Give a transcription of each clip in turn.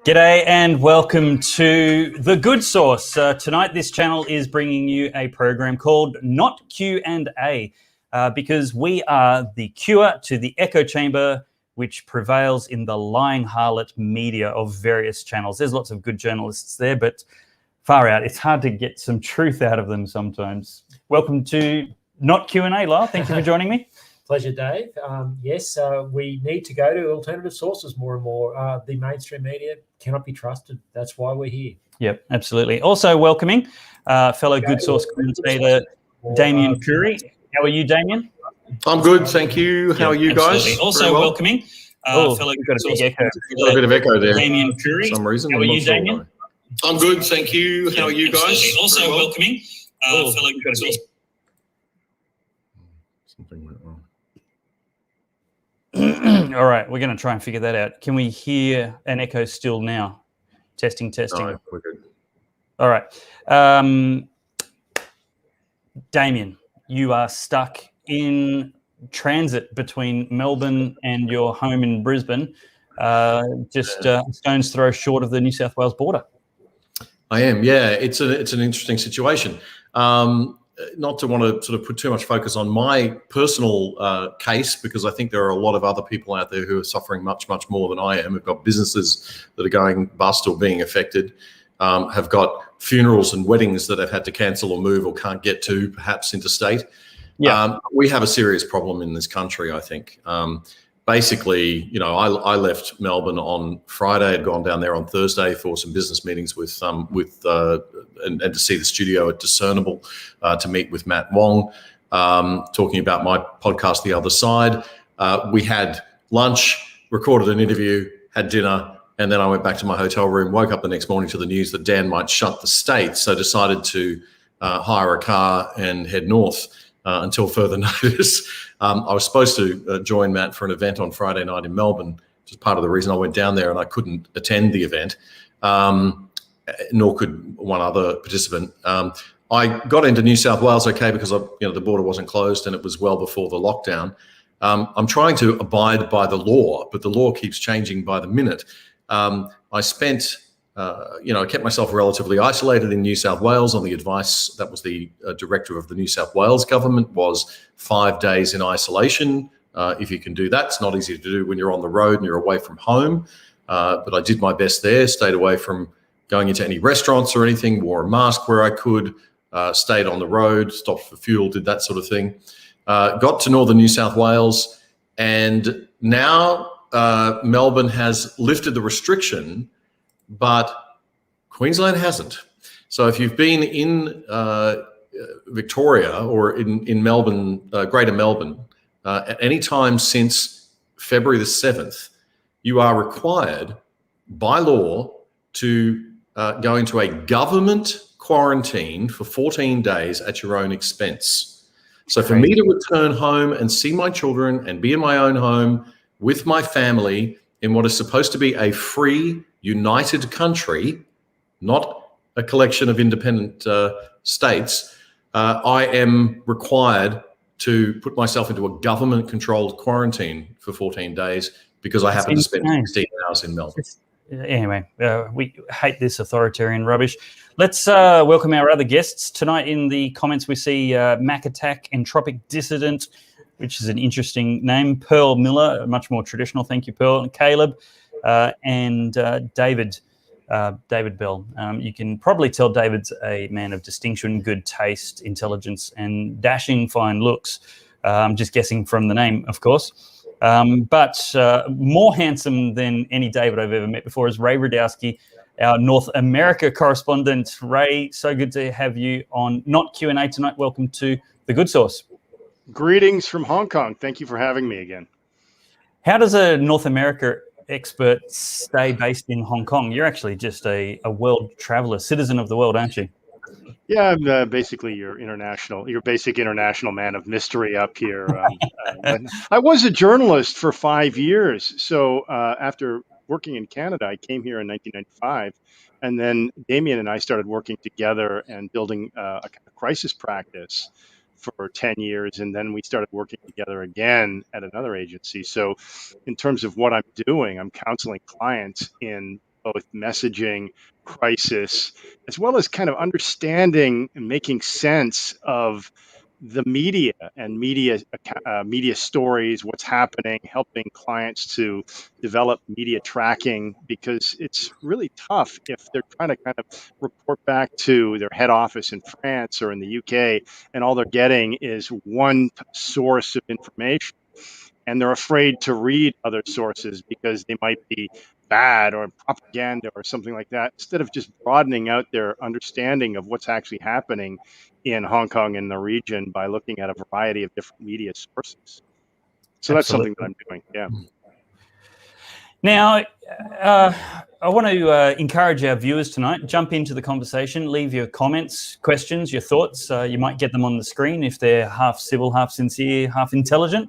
G'day and welcome to The Good Source. Tonight this channel is bringing you a program called Not Q&A because we are the cure to the echo chamber which prevails in the lying harlot media of various channels. There's lots of good journalists there, but far out, it's hard to get some truth out of them sometimes. Welcome to Not Q&A, Lyle. Thank you for joining me. Pleasure, Dave. Yes, we need to go to alternative sources more and more. The mainstream media cannot be trusted. That's why we're here. Yep, absolutely. Also welcoming fellow Good Source commentator Damian Coory. How are you, Damian? I'm good, thank you. How are you guys? Also welcoming fellow Good Source commentator. Got a bit of echo there. Damian Coory. For some reason. How are you, Damian? I'm good, thank you. How are you guys? Also welcoming fellow Good Source. Something went wrong. All right, we're going to try and figure that out. Can we hear an echo still now? Testing. No, we're good. All right. Damian, you are stuck in transit between Melbourne and your home in Brisbane, just stone's throw short of the New South Wales border. I am, yeah. It's an interesting situation. Not to want to sort of put too much focus on my personal case, because I think there are a lot of other people out there who are suffering much, much more than I am. We've got businesses that are going bust or being affected, have got funerals and weddings that have had to cancel or move or can't get to, perhaps interstate. Yeah. We have a serious problem in this country, I think. Basically, you know, I left Melbourne on Friday. I'd gone down there on Thursday for some business meetings and to see the studio at Discernible, to meet with Matt Wong, talking about my podcast, The Other Side. We had lunch, recorded an interview, had dinner, and then I went back to my hotel room, woke up the next morning to the news that Dan might shut the state, so decided to hire a car and head north until further notice. I was supposed to join Matt for an event on Friday night in Melbourne, which is part of the reason I went down there, and I couldn't attend the event, nor could one other participant. I got into New South Wales okay because the border wasn't closed and it was well before the lockdown. I'm trying to abide by the law, but the law keeps changing by the minute. I spent I kept myself relatively isolated in New South Wales on the advice that was the director of the New South Wales government, was 5 days in isolation. If you can do that, it's not easy to do when you're on the road and you're away from home. But I did my best there, stayed away from going into any restaurants or anything, wore a mask where I could, stayed on the road, stopped for fuel, did that sort of thing. Got to northern New South Wales, and now Melbourne has lifted the restriction, but Queensland hasn't. So if you've been in Victoria or in Melbourne, Greater Melbourne, at any time since February the 7th, you are required by law to go into a government quarantine for 14 days at your own expense. So for me to return home and see my children and be in my own home with my family in what is supposed to be a free, united country, not a collection of independent states, I am required to put myself into a government-controlled quarantine for 14 days because I happen to spend 16 hours in Melbourne. Anyway, we hate this authoritarian rubbish. Let's welcome our other guests. Tonight in the comments we see Mac Attack, Entropic Dissident, which is an interesting name, Pearl Miller, much more traditional, thank you, Pearl, and Caleb, and David Bell. You can probably tell David's a man of distinction, good taste, intelligence, and dashing fine looks. I'm just guessing from the name, of course. But more handsome than any David I've ever met before is Ray Rudowski, our North America correspondent. Ray, so good to have you on Not Q&A tonight. Welcome to The Good Source. Greetings from Hong Kong. Thank you for having me again. How does a North America expert stay based in Hong Kong? You're actually just a world traveler, citizen of the world, aren't you? Yeah, I'm basically your basic international man of mystery up here. I was a journalist for 5 years. So after working in Canada, I came here in 1995. And then Damian and I started working together and building a crisis practice for 10 years. And then we started working together again at another agency. So in terms of what I'm doing, I'm counseling clients in both messaging, crisis, as well as kind of understanding and making sense of the media and media stories, what's happening, helping clients to develop media tracking, because it's really tough if they're trying to kind of report back to their head office in France or in the UK, and all they're getting is one source of information, and they're afraid to read other sources because they might be bad or propaganda or something like that, instead of just broadening out their understanding of what's actually happening in Hong Kong and the region by looking at a variety of different media sources. So that's something that I'm doing. Yeah. Now, I want to encourage our viewers tonight, jump into the conversation, leave your comments, questions, your thoughts. You might get them on the screen if they're half civil, half sincere, half intelligent.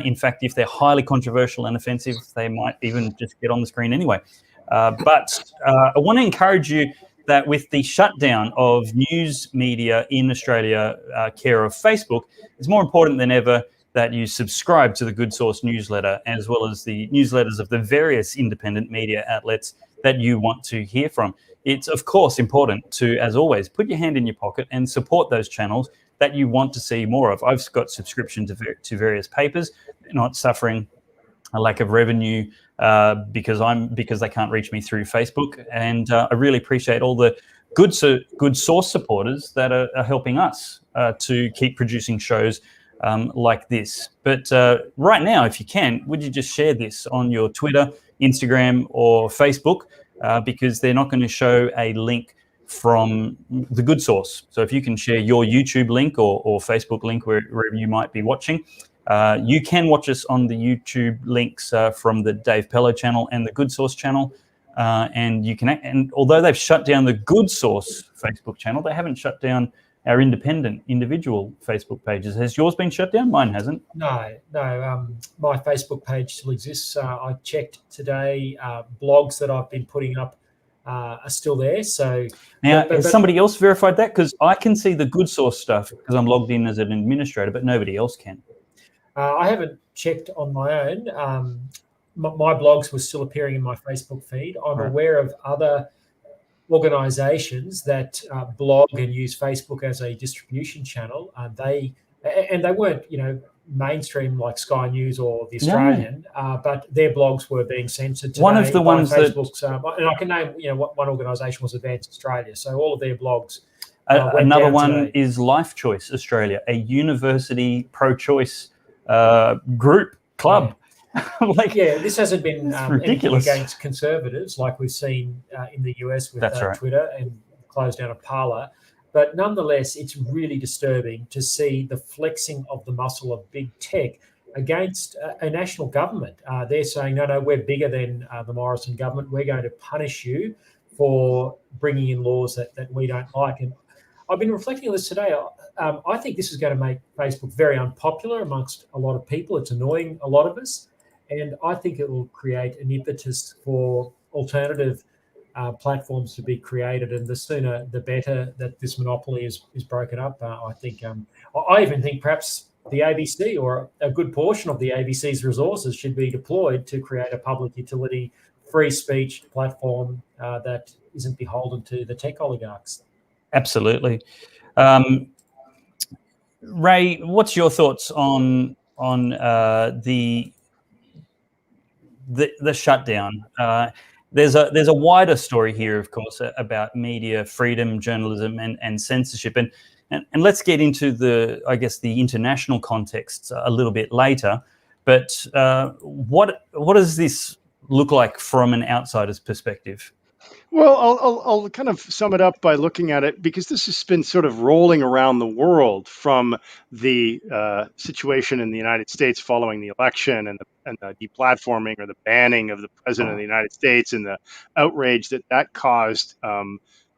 In fact, if they're highly controversial and offensive, they might even just get on the screen anyway. But I want to encourage you that with the shutdown of news media in Australia, care of Facebook, it's more important than ever that you subscribe to the Good Source newsletter, as well as the newsletters of the various independent media outlets that you want to hear from. It's, of course, important to, as always, put your hand in your pocket and support those channels that you want to see more of. I've got subscription to various papers, not suffering a lack of revenue because they can't reach me through Facebook. And I really appreciate all the good source supporters that are helping us to keep producing shows like this. But right now, if you can, would you just share this on your Twitter, Instagram, or Facebook? Because they're not going to show a link from the Good Source. So if you can share your YouTube link or Facebook link wherever you might be watching, you can watch us on the YouTube links from the Dave Pellowe channel and the Good Source channel. And you can, and although they've shut down the Good Source Facebook channel, they haven't shut down our independent individual Facebook pages. Has yours been shut down? Mine hasn't. No. My Facebook page still exists. I checked today. Blogs that I've been putting up are still there. So now, has somebody else verified that? Because I can see the Good Source stuff because I'm logged in as an administrator, but nobody else can. I haven't checked on my own. My blogs were still appearing in my Facebook feed. I'm aware of other organisations that blog and use Facebook as a distribution channel. They weren't, mainstream like Sky News or the Australian, but their blogs were being censored today. One of the ones Facebook's, and I can name, what one organisation was Advance Australia. So all of their blogs. Another one is Life Choice Australia, a university pro-choice group club. Yeah. This hasn't been ridiculous against conservatives like we've seen in the US with Twitter and closed down a Parler. But nonetheless, it's really disturbing to see the flexing of the muscle of big tech against a national government. They're saying, no, we're bigger than the Morrison government. We're going to punish you for bringing in laws that we don't like. And I've been reflecting on this today. I think this is going to make Facebook very unpopular amongst a lot of people. It's annoying a lot of us. And I think it will create an impetus for alternative platforms to be created. And the sooner, the better that this monopoly is broken up. I think. I even think perhaps the ABC or a good portion of the ABC's resources should be deployed to create a public utility, free speech platform that isn't beholden to the tech oligarchs. Absolutely. Ray, what's your thoughts on the shutdown? There's a wider story here, of course, about media freedom, journalism, and censorship, and let's get into the international contexts a little bit later. But what does this look like from an outsider's perspective? Well, I'll kind of sum it up by looking at it, because this has been sort of rolling around the world, from the situation in the United States following the election and the deplatforming or the banning of the president of the United States, and the outrage that caused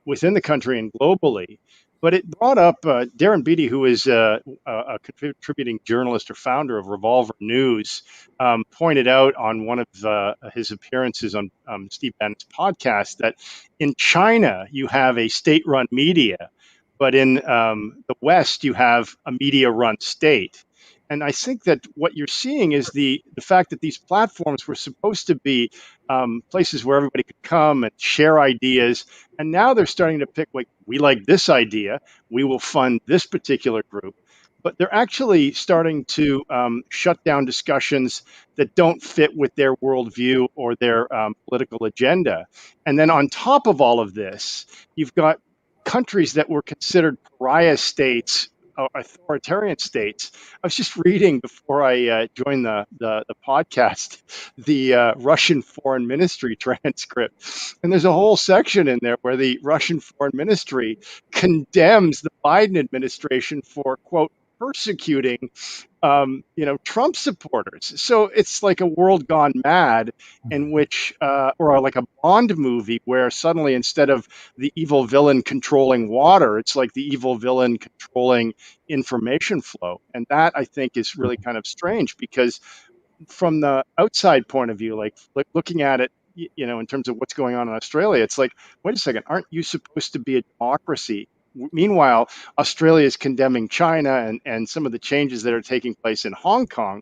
within the country and globally. But it brought up Darren Beattie, who is a contributing journalist or founder of Revolver News, pointed out on one of his appearances on Steve Bannon's podcast that in China you have a state-run media, but in the West you have a media-run state. And I think that what you're seeing is the fact that these platforms were supposed to be places where everybody could come and share ideas. And now they're starting to pick, like, we like this idea, we will fund this particular group. But they're actually starting to shut down discussions that don't fit with their worldview or their political agenda. And then on top of all of this, you've got countries that were considered pariah states, authoritarian states. I was just reading before I joined the podcast, the Russian Foreign Ministry transcript. And there's a whole section in there where the Russian Foreign Ministry condemns the Biden administration for, quote, persecuting Trump supporters. So it's like a world gone mad in which, or like a Bond movie where suddenly instead of the evil villain controlling water, it's like the evil villain controlling information flow. And that, I think, is really kind of strange, because from the outside point of view, like looking at it, in terms of what's going on in Australia, it's like, wait a second, aren't you supposed to be a democracy? Meanwhile, Australia is condemning China and some of the changes that are taking place in Hong Kong.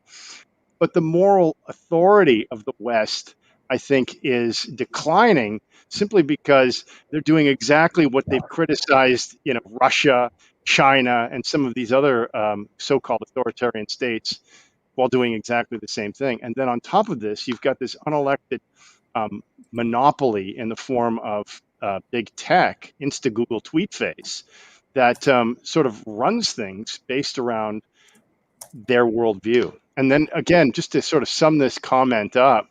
But the moral authority of the West, I think, is declining simply because they're doing exactly what they've criticized, Russia, China, and some of these other so-called authoritarian states, while doing exactly the same thing. And then on top of this, you've got this unelected monopoly in the form of big tech, Google tweet face, that sort of runs things based around their worldview. And then again, just to sort of sum this comment up,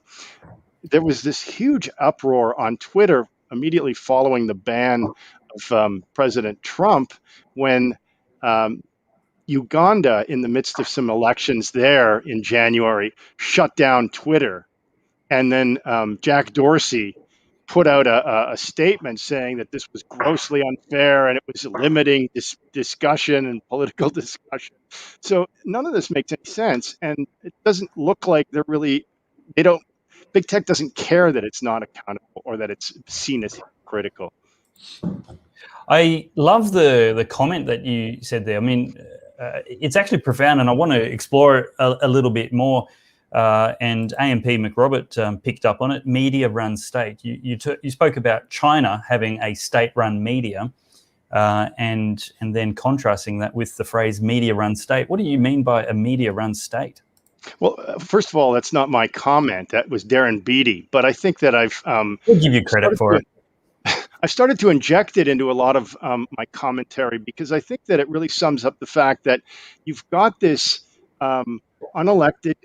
there was this huge uproar on Twitter immediately following the ban of President Trump when Uganda, in the midst of some elections there in January, shut down Twitter. And then Jack Dorsey put out a statement saying that this was grossly unfair and it was limiting discussion and political discussion. So none of this makes any sense. And it doesn't look like big tech doesn't care that it's not accountable or that it's seen as critical. I love the comment that you said there. I mean, it's actually profound, and I want to explore it a little bit more. And AMP McRobert picked up on it. Media run state. You spoke about China having a state-run media, and then contrasting that with the phrase media run state. What do you mean by a media run state? Well, first of all, that's not my comment. That was Darren Beattie. But I think that We'll give you credit for it. I started to inject it into a lot of my commentary, because I think that it really sums up the fact that you've got this unelected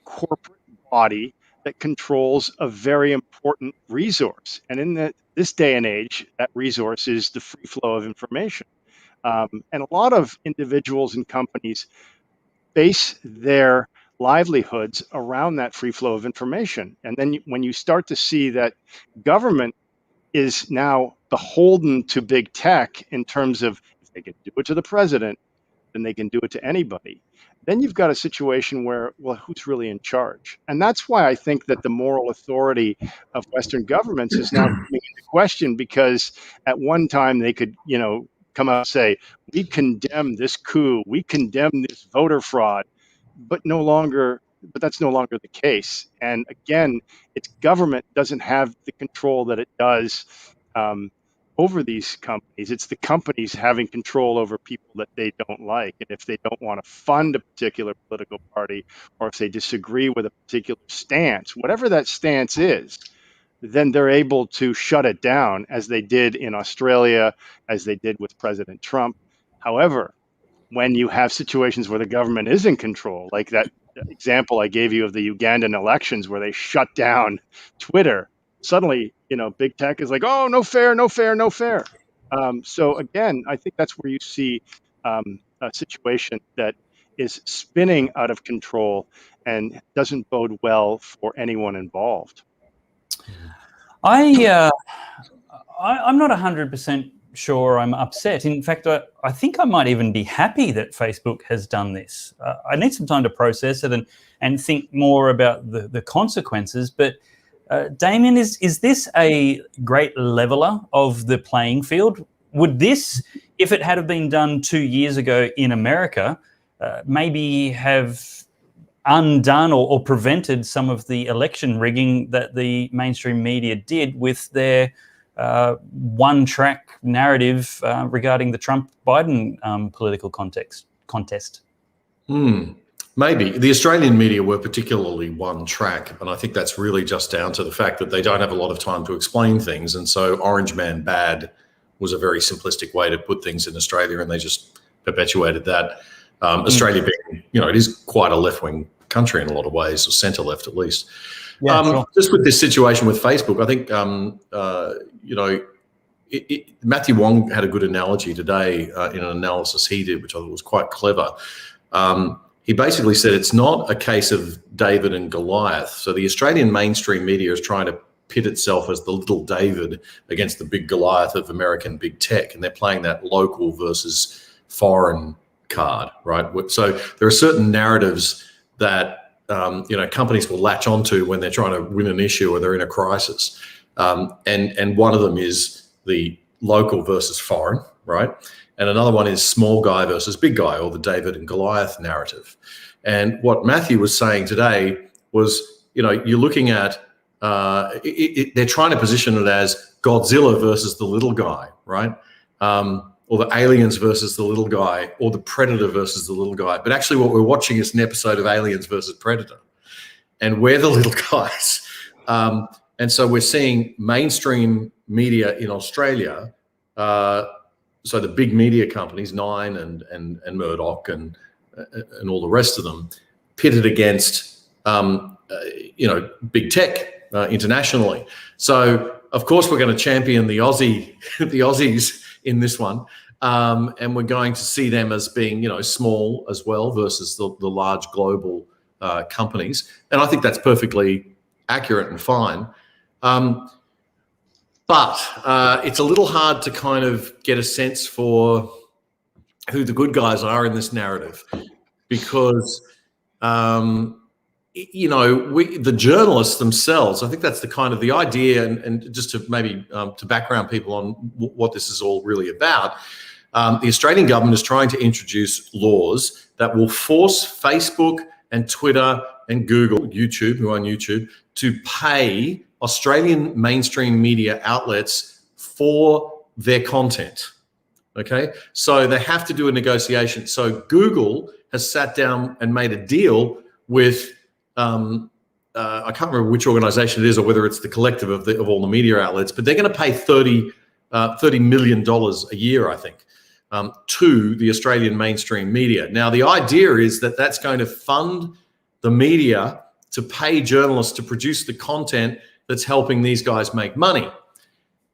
corporate body that controls a very important resource. And in this day and age, that resource is the free flow of information. And a lot of individuals and companies base their livelihoods around that free flow of information. And then when you start to see that government is now beholden to big tech in terms of, if they can do it to the president, then they can do it to anybody. Then you've got a situation where, well, who's really in charge? And that's why I think that the moral authority of Western governments is now coming into question, because at one time they could, come out and say, we condemn this coup, we condemn this voter fraud, but that's no longer the case. And again, its government doesn't have the control that it does over these companies. It's the companies having control over people that they don't like. And if they don't want to fund a particular political party, or if they disagree with a particular stance, whatever that stance is, then they're able to shut it down, as they did in Australia, as they did with President Trump. However, when you have situations where the government is in control, like that example I gave you of the Ugandan elections where they shut down Twitter, suddenly, big tech is like, oh, no fair, no fair, no fair. So again, I think that's where you see a situation that is spinning out of control and doesn't bode well for anyone involved. I'm not 100% sure I'm upset. In fact, I think I might even be happy that Facebook has done this. I need some time to process it and think more about the consequences. But Damian, is this a great leveler of the playing field? Would this, if it had been done 2 years ago in America, maybe have undone or prevented some of the election rigging that the mainstream media did with their one-track narrative regarding the Trump-Biden political contest. Maybe. The Australian media were particularly one track, and I think that's really just down to the fact that they don't have a lot of time to explain things, and so Orange Man Bad was a very simplistic way to put things in Australia, and they just perpetuated that. Australia being, it is quite a left-wing country in a lot of ways, or centre-left at least. Yeah, sure. Just with this situation with Facebook, I think, Matthew Wong had a good analogy today in an analysis he did, which I thought was quite clever. He basically said it's not a case of David and Goliath. So the Australian mainstream media is trying to pit itself as the little David against the big Goliath of American big tech, and they're playing that local versus foreign card, right? So there are certain narratives that companies will latch onto when they're trying to win an issue or they're in a crisis, and one of them is the local versus foreign, right? And another one is small guy versus big guy, or the David and Goliath narrative. And what Matthew was saying today was, you're looking at, they're trying to position it as Godzilla versus the little guy, right? Or the aliens versus the little guy, or the Predator versus the little guy. But actually what we're watching is an episode of Aliens versus Predator. And we're the little guys. And so we're seeing mainstream media in Australia, so the big media companies, Nine and Murdoch and all the rest of them, pitted against big tech internationally. So of course we're going to champion the Aussies in this one, and we're going to see them as being small as well versus the large global companies, and I think that's perfectly accurate and fine. But it's a little hard to kind of get a sense for who the good guys are in this narrative, because, the journalists themselves, I think that's the kind of the idea, and just to maybe to background people on what this is all really about, the Australian government is trying to introduce laws that will force Facebook and Twitter and Google, YouTube, who own YouTube, to pay Australian mainstream media outlets for their content. Okay, so they have to do a negotiation. So Google has sat down and made a deal with I can't remember which organization it is, or whether it's the collective of all the media outlets, but they're going to pay $30 million a year, I think, to the Australian mainstream media. Now, the idea is that that's going to fund the media to pay journalists to produce the content that's helping these guys make money.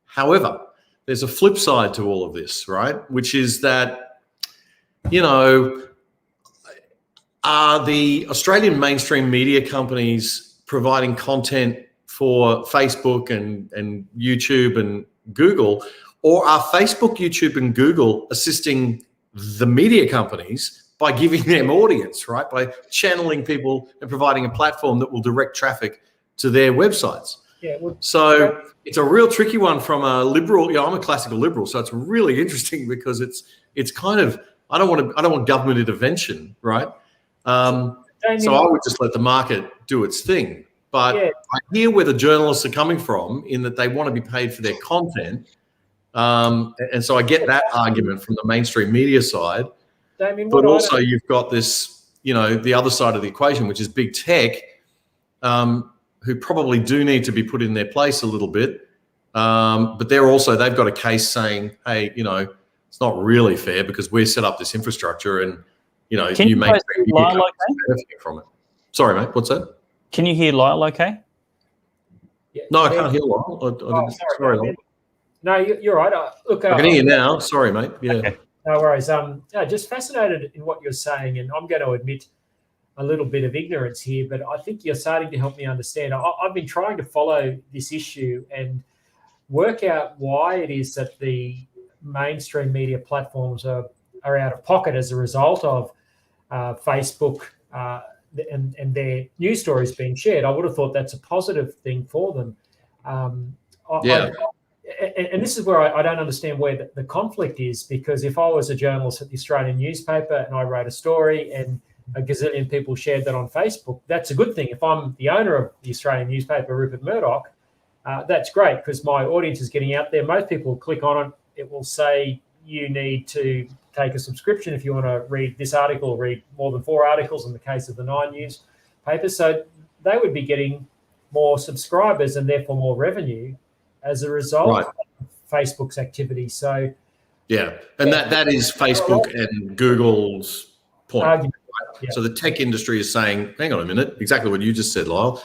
However, there's a flip side to all of this, right? Which is that, are the Australian mainstream media companies providing content for Facebook and YouTube and Google, or are Facebook, YouTube, and Google assisting the media companies by giving them audience, right? By channeling people and providing a platform that will direct traffic to their websites. Yeah, so it's a real tricky one from a liberal. I'm a classical liberal, so it's really interesting because it's kind of, I don't want government intervention, right? So I would just let the market do its thing. But I hear where the journalists are coming from, in that they want to be paid for their content, and so I get that argument from the mainstream media side. Damian, but also you've got this, the other side of the equation, which is big tech, who probably do need to be put in their place a little bit. But they've got a case saying, hey, it's not really fair because we set up this infrastructure and, you may benefit from it. Sorry, mate, what's that? Can you hear Lyle okay? Yeah, no, I can't hear Lyle. Sorry, Lyle. No, you're right. Look, I can hear you now. Sorry, mate. Yeah. Okay. No worries. Just fascinated in what you're saying, and I'm going to admit a little bit of ignorance here, but I think you're starting to help me understand. I've been trying to follow this issue and work out why it is that the mainstream media platforms are out of pocket as a result of Facebook and their news stories being shared. I would have thought that's a positive thing for them. And and this is where I don't understand where the conflict is, because if I was a journalist at the Australian newspaper and I wrote a story and a gazillion people shared that on Facebook, that's a good thing. If I'm the owner of the Australian newspaper, Rupert Murdoch, that's great because my audience is getting out there. Most people will click on it. It will say you need to take a subscription if you want to read this article or read more than 4 articles in the case of the 9 newspapers. So they would be getting more subscribers and therefore more revenue as a result of Facebook's activity. So yeah, and that is Facebook and Google's point. Right? Yeah. So the tech industry is saying, hang on a minute, exactly what you just said, Lyle.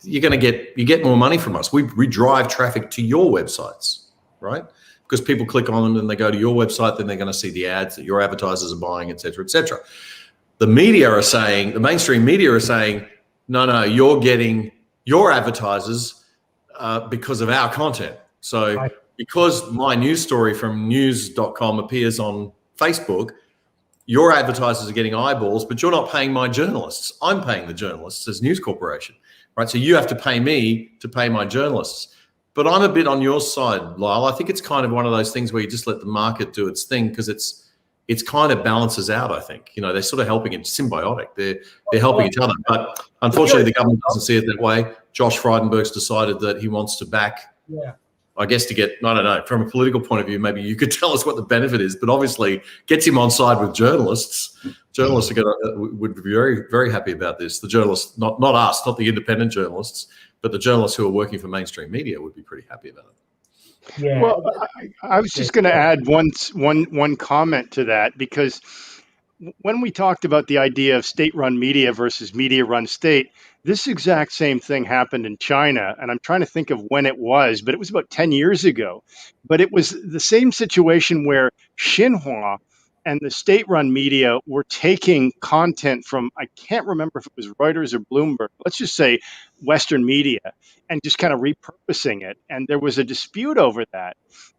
You get more money from us. We drive traffic to your websites, right? Because people click on them and they go to your website, then they're going to see the ads that your advertisers are buying, et cetera, et cetera. The media are saying, the mainstream media are saying, no, you're getting your advertisers because of our content. So because my news story from news.com appears on Facebook, your advertisers are getting eyeballs, but you're not paying my journalists. I'm paying the journalists as News Corporation, right? So you have to pay me to pay my journalists. But I'm a bit on your side, Lyle. I think it's kind of one of those things where you just let the market do its thing because it's kind of balances out, I think. You know, they're sort of helping. It's symbiotic. They're helping each other. But unfortunately, the government doesn't see it that way. Josh Frydenberg's decided that he wants to back, I guess, to get, I don't know, from a political point of view, maybe you could tell us what the benefit is, but obviously gets him on side with journalists. Journalists would be very, very happy about this. The journalists, not us, not the independent journalists, but the journalists who are working for mainstream media would be pretty happy about it. Yeah. Well, I was just going to add one comment to that, because when we talked about the idea of state-run media versus media-run state, this exact same thing happened in China, and I'm trying to think of when it was, but it was about 10 years ago. But it was the same situation where Xinhua and the state-run media were taking content from, I can't remember if it was Reuters or Bloomberg, let's just say Western media, and just kind of repurposing it. And there was a dispute over that.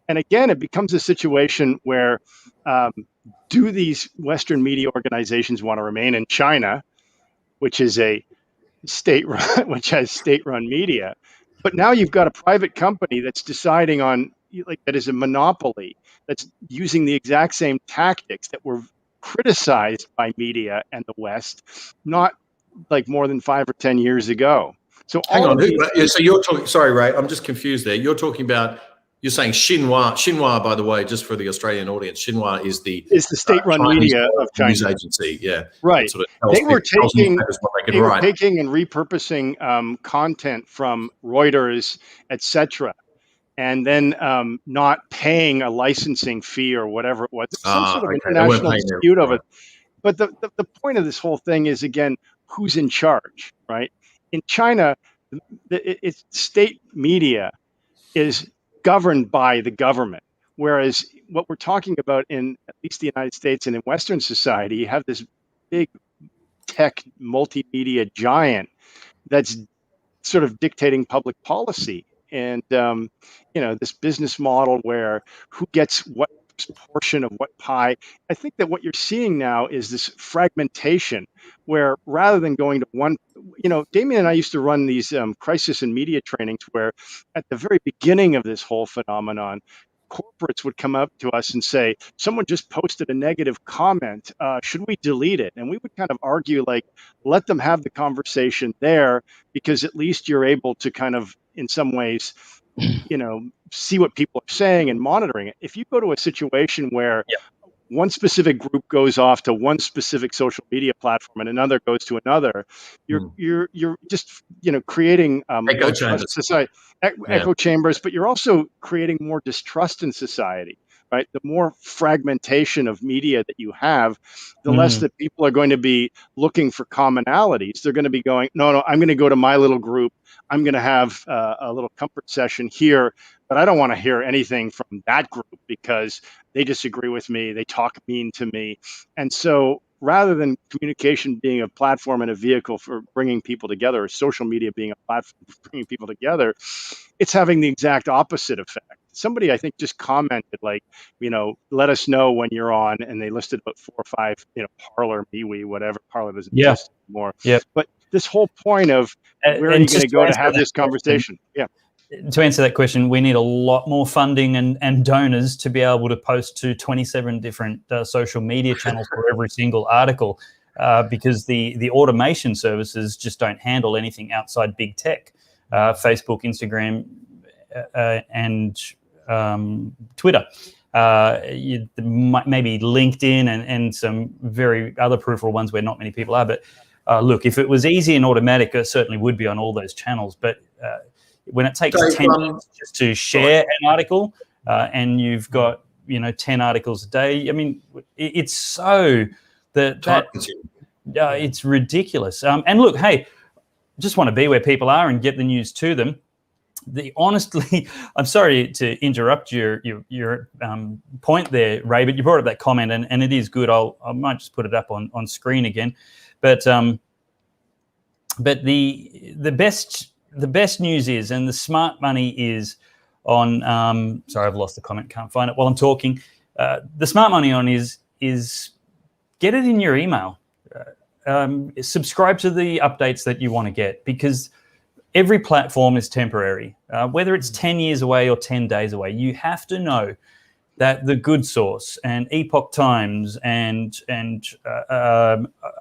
And again, it becomes a situation where do these Western media organizations want to remain in China, which is a state-run, which has state-run media, but now you've got a private company that's deciding on, like, that is a monopoly, that's using the exact same tactics that were criticized by media and the West, not like more than 5 or 10 years ago. So hang on, so you're talking, sorry, Ray, I'm just confused there. You're talking about, you're saying Xinhua. Xinhua, by the way, just for the Australian audience, Xinhua is the state-run media of China. News agency. Yeah, right. They were taking and repurposing content from Reuters, etc., and then not paying a licensing fee or whatever it was. Some sort of international dispute over it. But the point of this whole thing is, again, who's in charge, right? In China, it's state media is governed by the government. Whereas what we're talking about in at least the United States and in Western society, you have this big tech multimedia giant that's sort of dictating public policy. And, this business model where who gets what portion of what pie. I think that what you're seeing now is this fragmentation where rather than going to one, Damian and I used to run these crisis and media trainings where at the very beginning of this whole phenomenon, corporates would come up to us and say, someone just posted a negative comment, should we delete it? And we would kind of argue, like, let them have the conversation there, because at least you're able to kind of, in some ways, see what people are saying and monitoring it. If you go to a situation where one specific group goes off to one specific social media platform and another goes to another, you're just creating echo chambers. Echo chambers, but you're also creating more distrust in society, right? The more fragmentation of media that you have, the less that people are going to be looking for commonalities. They're going to be going, no, I'm going to go to my little group. I'm going to have a little comfort session here, but I don't want to hear anything from that group because they disagree with me. They talk mean to me. And so rather than communication being a platform and a vehicle for bringing people together, or social media being a platform for bringing people together, it's having the exact opposite effect. Somebody, I think, just commented, like, let us know when you're on, and they listed about 4 or 5, Parler, MeWe, whatever. Parler doesn't exist anymore. Yeah. But this whole point of where are you going to go to have this conversation? Yeah. to answer that question, we need a lot more funding and donors to be able to post to 27 different social media channels for every single article, because the automation services just don't handle anything outside big tech, Facebook, Instagram, and Twitter. Maybe LinkedIn and some very other peripheral ones where not many people are. But look, if it was easy and automatic, it certainly would be on all those channels. But when it takes 10 minutes just to share an article, and you've got 10 articles a day, I mean, it's so that it's ridiculous. And look, hey, just want to be where people are and get the news to them. Honestly, I'm sorry to interrupt your point there, Ray, but you brought up that comment, and it is good. I might just put it up on screen again, but the best news is, and the smart money is on. Sorry, I've lost the comment. Can't find it while I'm talking. The smart money on is get it in your email. Subscribe to the updates that you want to get, because every platform is temporary. Whether it's 10 years away or 10 days away, you have to know that the Good Source and Epoch Times and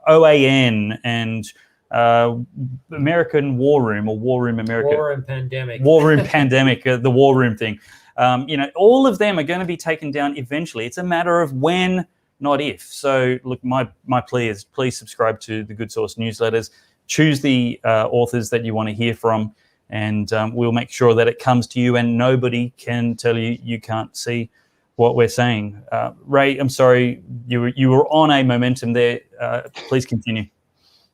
OAN and American War Room, or War Room America, War Room Pandemic, the War Room thing. All of them are going to be taken down eventually. It's a matter of when, not if. So look, my plea is, please subscribe to the Good Source newsletters. Choose the authors that you want to hear from, and we'll make sure that it comes to you and nobody can tell you you can't see what we're saying. Ray, I'm sorry, you were on a momentum there. Please continue.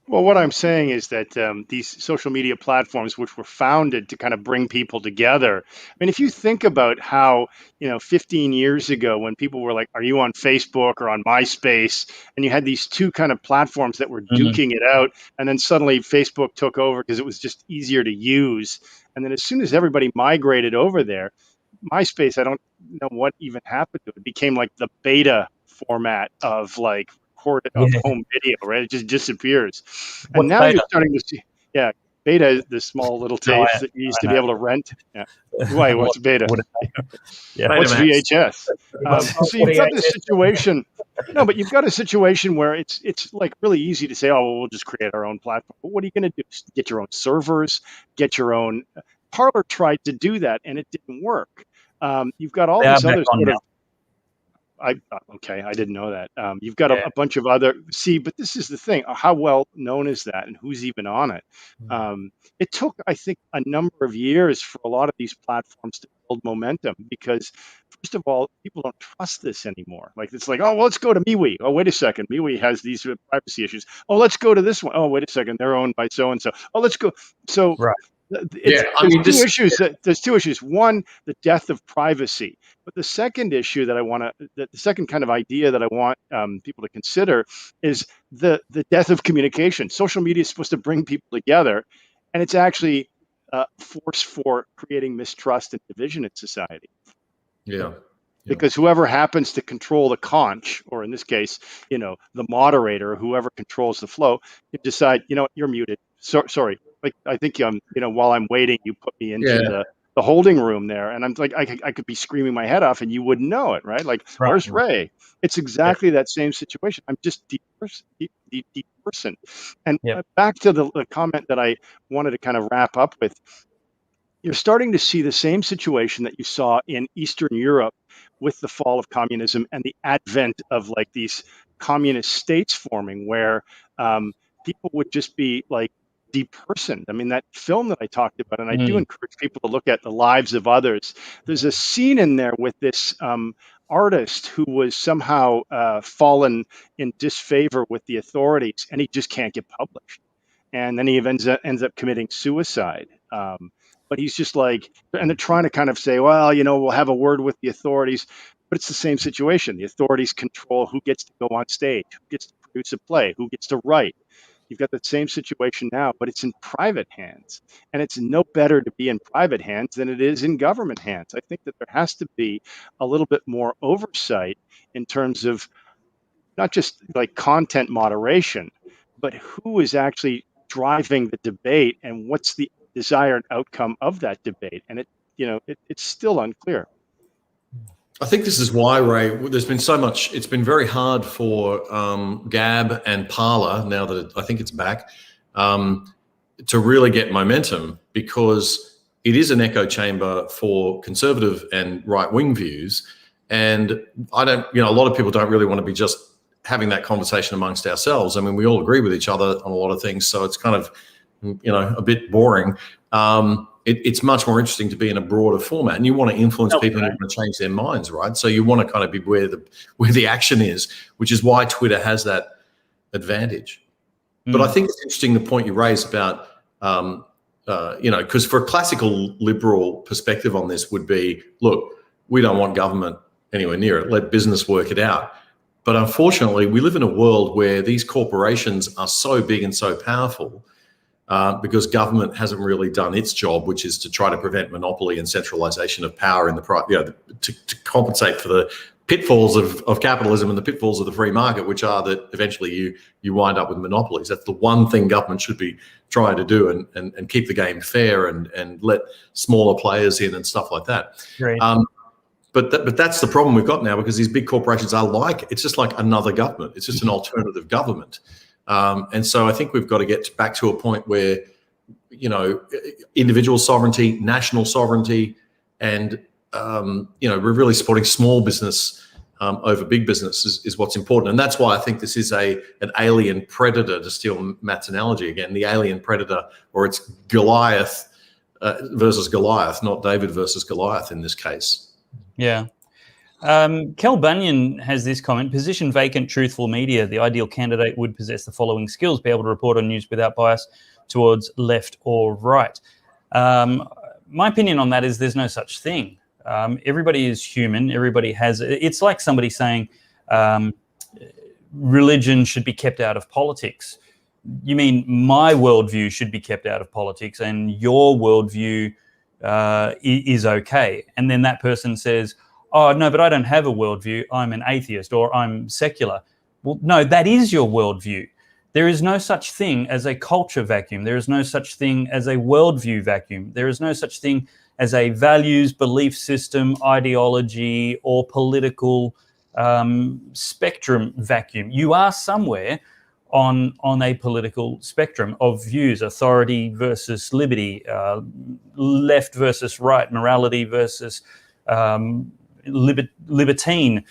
Well, what I'm saying is that these social media platforms, which were founded to kind of bring people together, I mean, if you think about how, 15 years ago when people were like, are you on Facebook or on MySpace? And you had these two kind of platforms that were duking it out. And then suddenly Facebook took over because it was just easier to use. And then as soon as everybody migrated over there, MySpace, I don't know what even happened to it. It became like the beta format of like home video, right? It just disappears. And now you're starting to see, beta is the small little tapes that you used to be able to rent. Yeah. Why? What's beta? What's VHS? So you've got this situation. No, but you've got a situation where it's like really easy to say, oh, well, we'll just create our own platform. But what are you going to do? Get your own servers, get your own. Parler tried to do that, and it didn't work. You've got all this other sort of. I didn't know that. You've got a bunch of other, but this is the thing. How well known is that, and who's even on it? It took, I think, a number of years for a lot of these platforms to build momentum, because first of all, people don't trust this anymore. Like, it's like, oh, well, let's go to MeWe. Oh, wait a second. MeWe has these privacy issues. Oh, let's go to this one. Oh, wait a second. They're owned by so-and-so. Oh, let's go. So right. There's two issues. One, the death of privacy. But the second issue that the second kind of idea that I want people to consider is the death of communication. Social media is supposed to bring people together, and it's actually a force for creating mistrust and division in society. Yeah. Because whoever happens to control the conch, or in this case, the moderator, whoever controls the flow, can decide, you're muted. Sorry. Like, I think, while I'm waiting, you put me into the holding room there, and I'm like, I could be screaming my head off and you wouldn't know it, right? Like, where's Ray? It's exactly that same situation. I'm just deep person. And back to the comment that I wanted to kind of wrap up with, you're starting to see the same situation that you saw in Eastern Europe with the fall of communism and the advent of like these communist states forming, where people would just be like depersoned. I mean, that film that I talked about, and I do encourage people to look at The Lives of Others. There's a scene in there with this artist who was somehow fallen in disfavor with the authorities, and he just can't get published. And then he ends up committing suicide. But he's just like, and they're trying to kind of say, well, we'll have a word with the authorities. But it's the same situation. The authorities control who gets to go on stage, who gets to produce a play, who gets to write. You've got that same situation now, but it's in private hands. And it's no better to be in private hands than it is in government hands. I think that there has to be a little bit more oversight in terms of not just like content moderation, but who is actually driving the debate, and what's the desired outcome of that debate, and it's still unclear. I think this is why, Ray, there's been so much. It's been very hard for Gab and Parler, now that I think it's back, to really get momentum, because it is an echo chamber for conservative and right-wing views. And a lot of people don't really want to be just having that conversation amongst ourselves. I mean, we all agree with each other on a lot of things, so it's kind of, a bit boring. It's much more interesting to be in a broader format, and you want to influence people and you want to change their minds, right? So you want to kind of be where the action is, which is why Twitter has that advantage. But I think it's interesting the point you raised about, because for a classical liberal perspective on this would be, look, we don't want government anywhere near it. Let business work it out. But unfortunately, we live in a world where these corporations are so big and so powerful, because government hasn't really done its job, which is to try to prevent monopoly and centralization of power in the to compensate for the pitfalls of capitalism and the pitfalls of the free market, which are that eventually you wind up with monopolies. That's the one thing government should be trying to do, and keep the game fair and let smaller players in and stuff like that. Right. But that's the problem we've got now, because these big corporations it's just like another government. It's just an alternative government. And so I think we've got to get back to a point where, individual sovereignty, national sovereignty, and, we're really supporting small business over big business is what's important. And that's why I think this is an alien predator, to steal Matt's analogy again, the alien predator, or it's Goliath versus Goliath, not David versus Goliath in this case. Yeah. Kel Bunyan has this comment: position vacant, truthful media. The ideal candidate would possess the following skills: be able to report on news without bias towards left or right. My opinion on that is there's no such thing. Everybody is human. Everybody has. It's like somebody saying religion should be kept out of politics. You mean my worldview should be kept out of politics, and your worldview is okay? And then that person says, oh, no, but I don't have a worldview. I'm an atheist, or I'm secular. Well, no, that is your worldview. There is no such thing as a culture vacuum. There is no such thing as a worldview vacuum. There is no such thing as a values, belief system, ideology, or political spectrum vacuum. You are somewhere on a political spectrum of views: authority versus liberty, left versus right, morality versus libertine.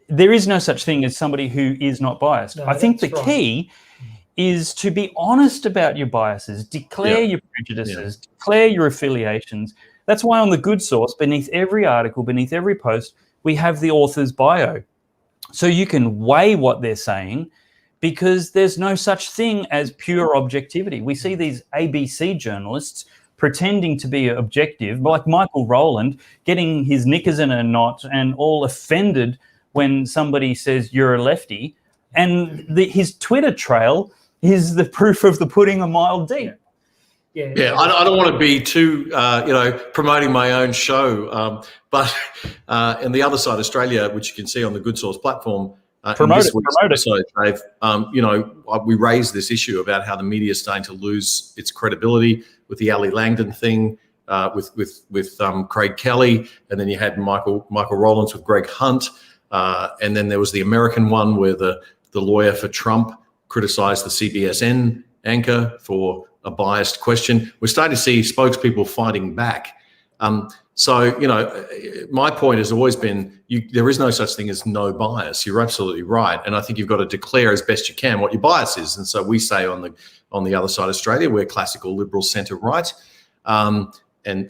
There is no such thing as somebody who is not biased. No, I think the key is to be honest about your biases, declare your prejudices, declare your affiliations. That's why on the Good Source, beneath every article, beneath every post, we have the author's bio. So you can weigh what they're saying, because there's no such thing as pure objectivity. We see these ABC journalists pretending to be objective, like Michael Rowland, getting his knickers in a knot and all offended when somebody says you're a lefty, and his Twitter trail is the proof of the pudding a mile deep. Yeah, I don't want to be too, promoting my own show, but in the other side, Australia, which you can see on the Good Source platform, promote it. Dave, we raised this issue about how the media is starting to lose its credibility with the Ali Langdon thing, with Craig Kelly, and then you had Michael Rowlands with Greg Hunt, and then there was the American one where the lawyer for Trump criticized the CBSN anchor for a biased question. We're starting to see spokespeople fighting back. So, my point has always been, there is no such thing as no bias. You're absolutely right. And I think you've got to declare as best you can what your bias is. And so we say on the other side of Australia, we're classical liberal centre right. And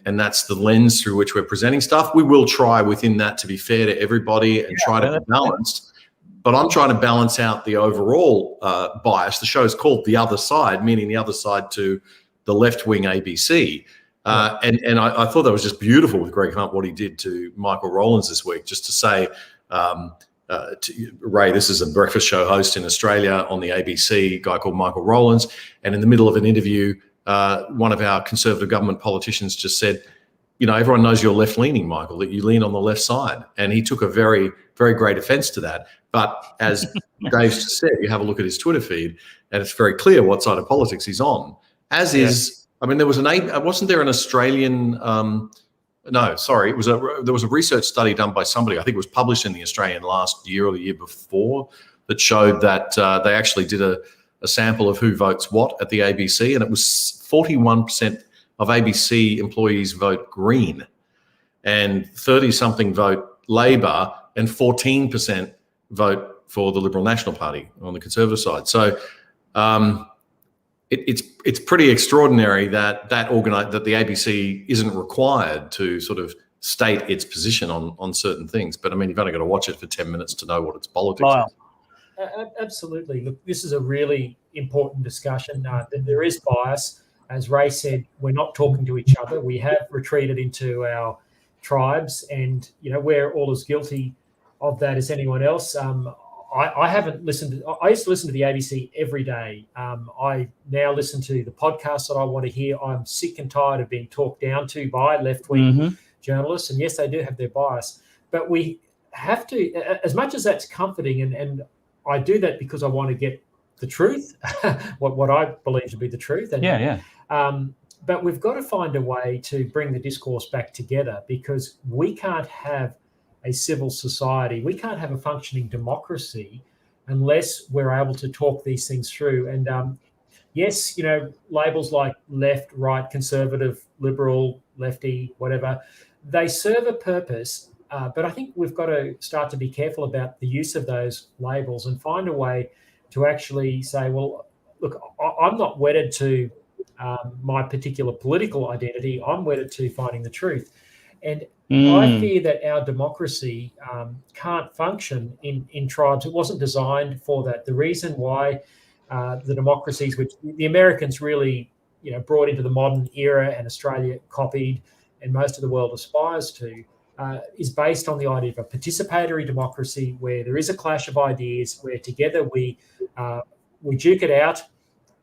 that's the lens through which we're presenting stuff. We will try within that to be fair to everybody and try to be balanced. But I'm trying to balance out the overall bias. The show is called The Other Side, meaning the other side to the left-wing ABC. And I thought that was just beautiful with Greg Hunt, what he did to Michael Rowlands this week, just to say, Ray, this is a breakfast show host in Australia on the ABC, a guy called Michael Rowlands. And in the middle of an interview, one of our conservative government politicians just said, everyone knows you're left-leaning, Michael, that you lean on the left side. And he took a very, very great offence to that. But as Dave just said, you have a look at his Twitter feed, and it's very clear what side of politics he's on. as is. I mean, there was wasn't there an Australian? No, sorry, there was a research study done by somebody. I think it was published in the Australian last year or the year before that showed that they actually did a sample of who votes what at the ABC, and it was 41% of ABC employees vote Green, and 30-something vote Labor, and 14% vote for the Liberal National Party on the Conservative side. So it's pretty extraordinary that the ABC isn't required to sort of state its position on certain things. But I mean, you've only got to watch it for 10 minutes to know what its politics is. Absolutely. Look, this is a really important discussion. There is bias. As Ray said, we're not talking to each other. We have retreated into our tribes, and we're all as guilty of that as anyone else. I haven't listened. I used to listen to the ABC every day. I now listen to the podcasts that I want to hear. I'm sick and tired of being talked down to by left-wing journalists, and yes, they do have their bias. But we have to, as much as that's comforting, and I do that because I want to get the truth, what I believe to be the truth. And, but we've got to find a way to bring the discourse back together, because we can't have a civil society, we can't have a functioning democracy unless we're able to talk these things through. And yes, labels like left, right, conservative, liberal, lefty, whatever, they serve a purpose. But I think we've got to start to be careful about the use of those labels and find a way to actually say, well, look, I'm not wedded to my particular political identity. I'm wedded to finding the truth. And I fear that our democracy can't function in tribes. It wasn't designed for that. The reason why the democracies, which the Americans really brought into the modern era and Australia copied and most of the world aspires to, is based on the idea of a participatory democracy where there is a clash of ideas, where together we duke it out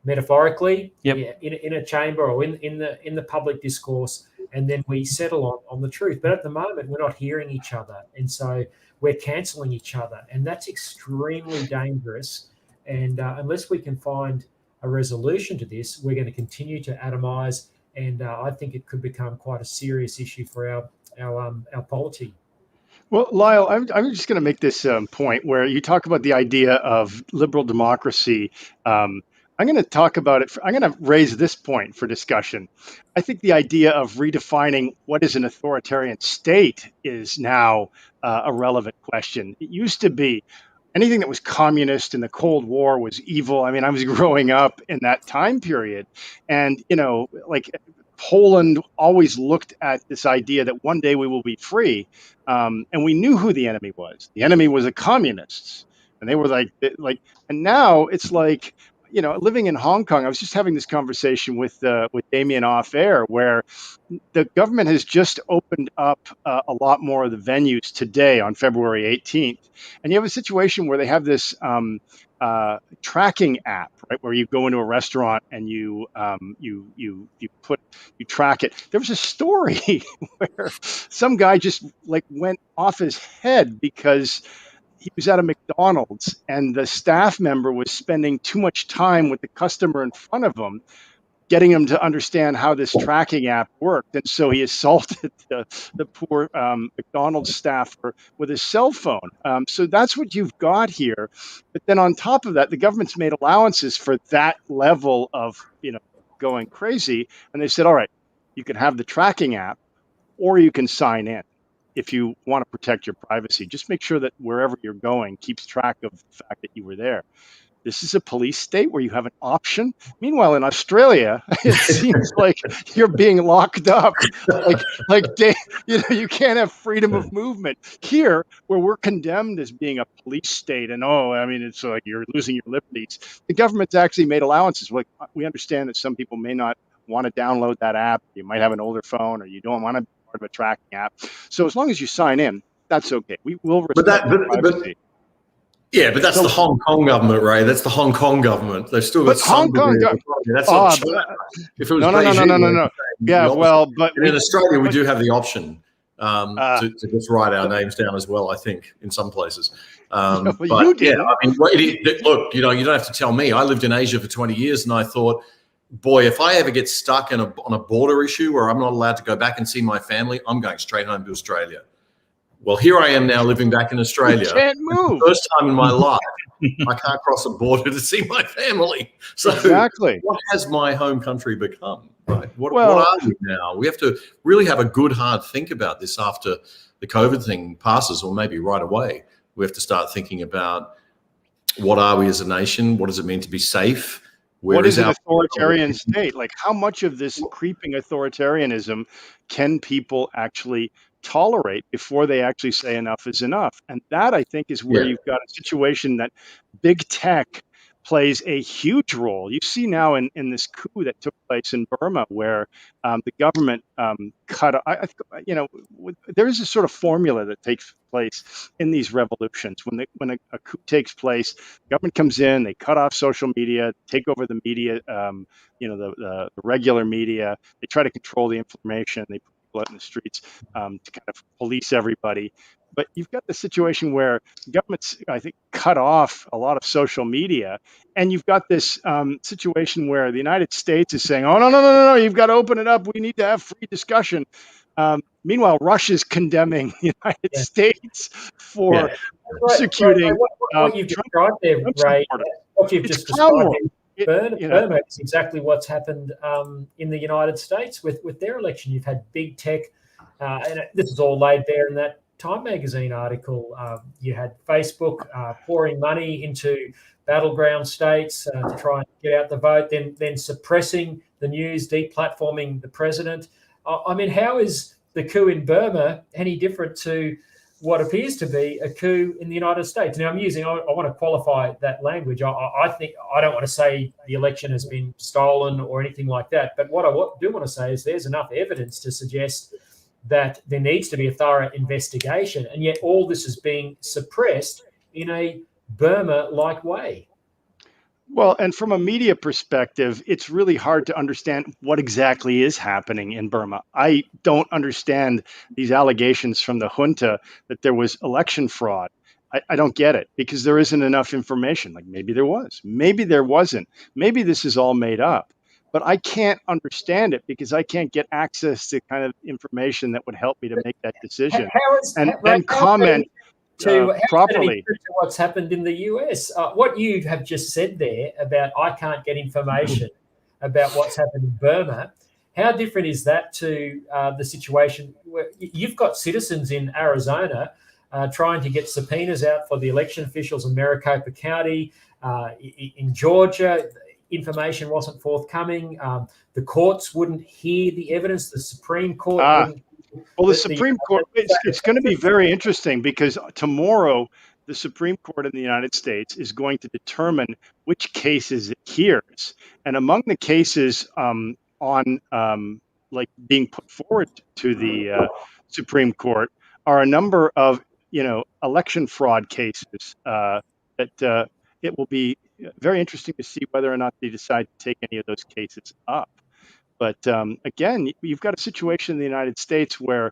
metaphorically in a chamber or in the public discourse, and then we settle on the truth. But at the moment, we're not hearing each other, and so we're cancelling each other, and that's extremely dangerous. And unless we can find a resolution to this, we're going to continue to atomize, and I think it could become quite a serious issue for our polity. Well, Lyle, I'm just going to make this point where you talk about the idea of liberal democracy. I'm going to talk about it. I'm going to raise this point for discussion. I think the idea of redefining what is an authoritarian state is now a relevant question. It used to be anything that was communist in the Cold War was evil. I mean, I was growing up in that time period, and like Poland always looked at this idea that one day we will be free, and we knew who the enemy was. The enemy was the communists, and they were like, and now it's like, living in Hong Kong, I was just having this conversation with Damian off air, where the government has just opened up a lot more of the venues today on February 18th, and you have a situation where they have this tracking app, right, where you go into a restaurant and you track it. There was a story where some guy just went off his head because he was at a McDonald's and the staff member was spending too much time with the customer in front of him, getting him to understand how this tracking app worked. And so he assaulted the poor McDonald's staffer with his cell phone. So that's what you've got here. But then on top of that, the government's made allowances for that level of, going crazy. And they said, all right, you can have the tracking app or you can sign in. If you want to protect your privacy, just make sure that wherever you're going keeps track of the fact that you were there. This is a police state where you have an option. Meanwhile, in Australia, it seems like you're being locked up. You can't have freedom of movement. Here, where we're condemned as being a police state, and it's like you're losing your liberties. The government's actually made allowances. Like, we understand that some people may not want to download that app. You might have an older phone, or you don't want to be part of a tracking app. So as long as you sign in, that's okay. We will respect your privacy. Yeah, but that's the Hong Kong government, Ray. That's the Hong Kong government. They've still got Hong Kong. That's not China. If it was no. Yeah, well, but in Australia we do have the option to just write our names down as well. I think in some places. But you did. Yeah, I mean, look, you don't have to tell me. I lived in Asia for 20 years, and I thought boy, if I ever get stuck on a border issue where I'm not allowed to go back and see my family, I'm going straight home to Australia. Well, here I am now living back in Australia. You can't move. The first time in my life, I can't cross a border to see my family. So exactly. What has my home country become? Right? What are we now? We have to really have a good, hard think about this after the COVID thing passes, or maybe right away. We have to start thinking about what are we as a nation? What does it mean to be safe? What is an authoritarian state? Like, how much of this creeping authoritarianism can people actually tolerate before they actually say enough is enough? And that, I think, is where you've got a situation that big tech plays a huge role. You see now in this coup that took place in Burma, where the government cut. There is a sort of formula that takes place in these revolutions. When a coup takes place, government comes in, they cut off social media, take over the media, the regular media. They try to control the information. They put people out in the streets to kind of police everybody. But you've got the situation where governments, I think, cut off a lot of social media. And you've got this situation where the United States is saying, oh, no, you've got to open it up. We need to have free discussion. Meanwhile, Russia's condemning the United States for persecuting. What you've described there, Ray, what you've just described there, Burma is exactly what's happened in the United States with their election. You've had big tech, and this is all laid bare in that Time magazine article. You had Facebook pouring money into battleground states to try and get out the vote, then suppressing the news, deplatforming the president. I mean, how is the coup in Burma any different to what appears to be a coup in the United States? Now, I want to qualify that language. I think I don't want to say the election has been stolen or anything like that. But what I do want to say is there's enough evidence to suggest that there needs to be a thorough investigation, and yet all this is being suppressed in a Burma-like way. Well, and from a media perspective, it's really hard to understand what exactly is happening in Burma. I don't understand these allegations from the junta that there was election fraud. I don't get it, because there isn't enough information. Like, maybe there was, maybe there wasn't, maybe this is all made up. But I can't understand it because I can't get access to kind of information that would help me to make that decision and comment properly. To what's happened in the US. What you have just said there about I can't get information about what's happened in Burma, how different is that to the situation where you've got citizens in Arizona trying to get subpoenas out for the election officials in Maricopa County, in Georgia? Information wasn't forthcoming. The courts wouldn't hear the evidence. The Supreme Court wouldn't. Well, the Supreme Court, it's going to be very interesting, because tomorrow the Supreme Court in the United States is going to determine which cases it hears. And among the cases on being put forward to the Supreme Court are a number of, election fraud cases that it will be very interesting to see whether or not they decide to take any of those cases up. But again, you've got a situation in the United States where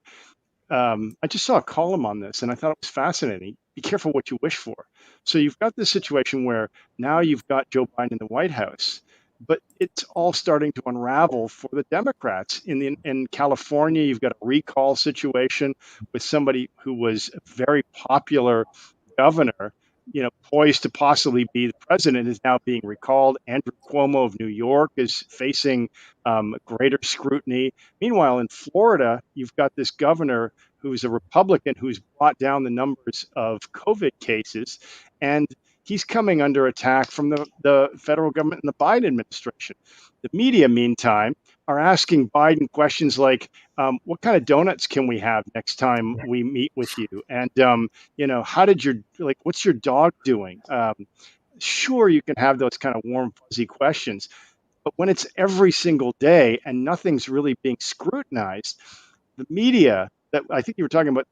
I just saw a column on this and I thought it was fascinating. Be careful what you wish for. So you've got this situation where now you've got Joe Biden in the White House, but it's all starting to unravel for the Democrats. In California, you've got a recall situation with somebody who was a very popular governor, poised to possibly be the president, is now being recalled. Andrew Cuomo of New York is facing greater scrutiny. Meanwhile, in Florida, you've got this governor who's a Republican who's brought down the numbers of COVID cases, and he's coming under attack from the federal government and the Biden administration. The media, meantime, are asking Biden questions like, what kind of donuts can we have next time we meet with you? And, what's your dog doing? Sure, you can have those kind of warm, fuzzy questions, but when it's every single day and nothing's really being scrutinized, the media, that I think you were talking about,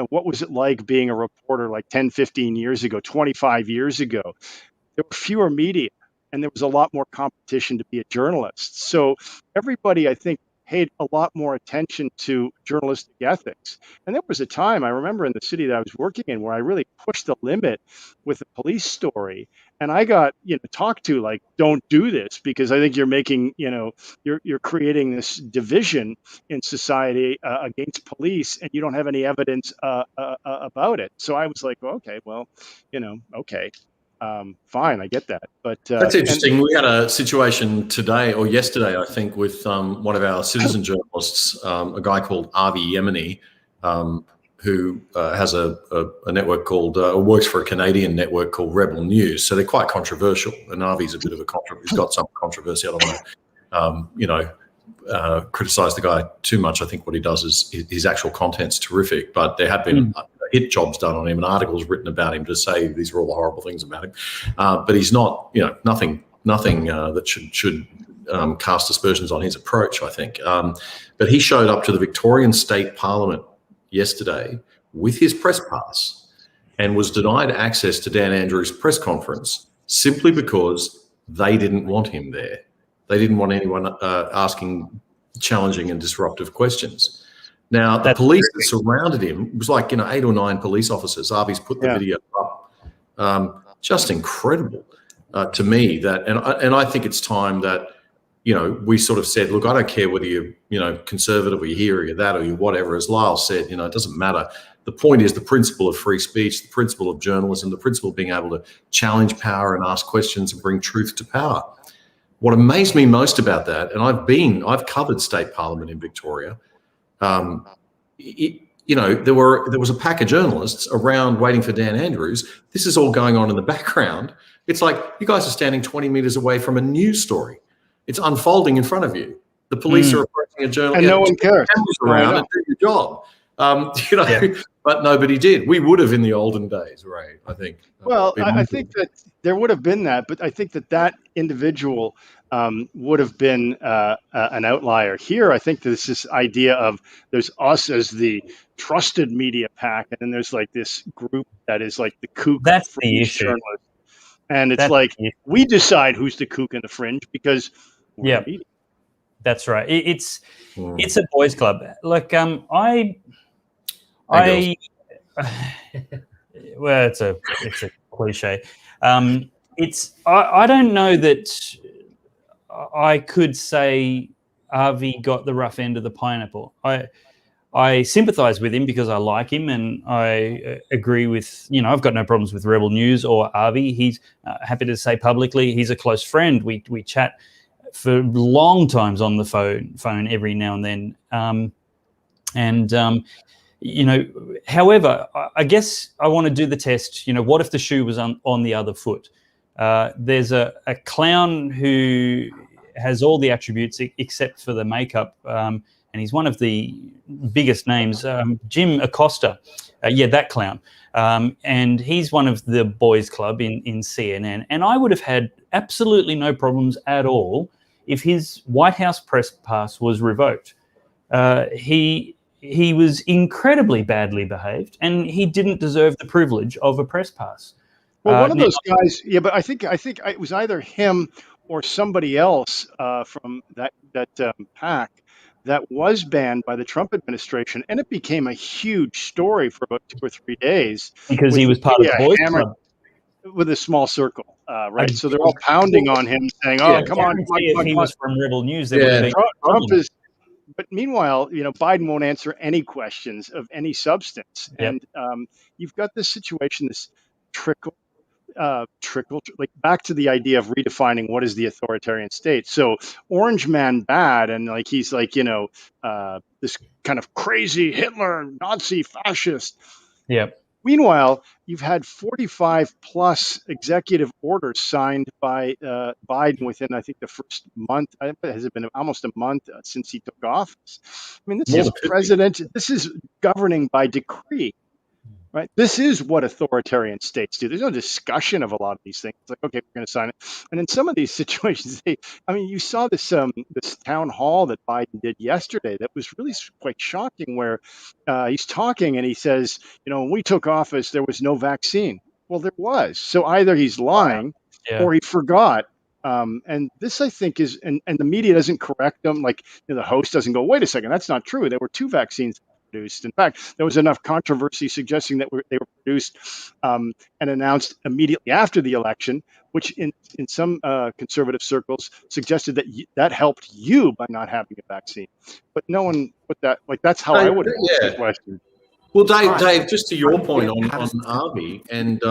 what was it like being a reporter like 10, 15 years ago, 25 years ago? There were fewer media and there was a lot more competition to be a journalist. So everybody, I think, paid a lot more attention to journalistic ethics. And there was a time I remember in the city that I was working in where I really pushed the limit with a police story. And I got, talked to like, don't do this because I think you're making, you're creating this division in society against police, and you don't have any evidence about it. So I was like, well, okay, okay. Fine, I get that. But that's interesting. We had a situation today or yesterday, I think, with one of our citizen journalists, a guy called Avi Yemeni, who has a network called, works for a Canadian network called Rebel News. So they're quite controversial. And Avi's a bit of a he's got some controversy. I don't want to, criticize the guy too much. I think what he does is his actual content's terrific, but there have been hit jobs done on him and articles written about him to say these are all the horrible things about him. But he's not, nothing that should cast aspersions on his approach, I think. But he showed up to the Victorian State Parliament yesterday with his press pass and was denied access to Dan Andrews' press conference simply because they didn't want him there. They didn't want anyone asking challenging and disruptive questions. Now, the police that surrounded him, it was like, 8 or 9 police officers. Avi's put the video up. Just incredible to me that, and I think it's time that, we sort of said, look, I don't care whether you're, conservative or you're here or you're that or you're whatever. As Lyle said, it doesn't matter. The point is the principle of free speech, the principle of journalism, the principle of being able to challenge power and ask questions and bring truth to power. What amazed me most about that, and I've covered state parliament in Victoria. There was a pack of journalists around waiting for Dan Andrews. This is all going on in the background. It's like you guys are standing 20 meters away from a news story. It's unfolding in front of you. The police are approaching a journalist, and no one cares. Around and do your job. But nobody did. We would have in the olden days, Ray, I think. Well, I think that there would have been that, but I think that individual would have been an outlier. Here, I think there's this idea of there's us as the trusted media pack, and then there's like this group that is like the kook. That's the issue. Journalists. And it's we decide who's the kook in the fringe because we're media. That's right. It's a boys' club. Like well, it's a cliche. I don't know that I could say Avi got the rough end of the pineapple. I sympathise with him because I like him and I agree with, I've got no problems with Rebel News or Avi. He's happy to say publicly he's a close friend. We chat for long times on the phone every now and then. However, I guess I want to do the test. What if the shoe was on the other foot? There's a clown who has all the attributes except for the makeup, and he's one of the biggest names, Jim Acosta. That clown. And he's one of the boys' club in CNN. And I would have had absolutely no problems at all if his White House press pass was revoked. He was incredibly badly behaved, and he didn't deserve the privilege of a press pass. Well, one of those guys, but I think it was either him or somebody else from that pack that was banned by the Trump administration, and it became a huge story for about 2 or 3 days because he was part of the boys' club with a small circle, right? So they're all pounding on him, saying, "Oh, come on!" If he was from Rebel News, Trump is. But meanwhile, Biden won't answer any questions of any substance, and you've got this situation, this trickle, like back to the idea of redefining what is the authoritarian state. So Orange Man bad, and like he's like this kind of crazy Hitler, Nazi, fascist. Yep. Meanwhile, you've had 45 plus executive orders signed by Biden within, I think, the first month. Has it been almost a month since he took office? I mean, this is governing by decree, right? This is what authoritarian states do. There's no discussion of a lot of these things. It's like, okay, we're going to sign it. And in some of these situations, you saw this town hall that Biden did yesterday that was really quite shocking, where he's talking and he says, when we took office, there was no vaccine. Well, there was. So either he's lying or he forgot And this, I think, is, and the media doesn't correct them. Like, the host doesn't go, wait a second, that's not true. There were 2 vaccines produced. In fact, there was enough controversy suggesting that they were produced and announced immediately after the election, which in some conservative circles suggested that that helped you by not having a vaccine. But no one put that, like, that's how I would answer the question. Well, Dave, just to your point on Harvey and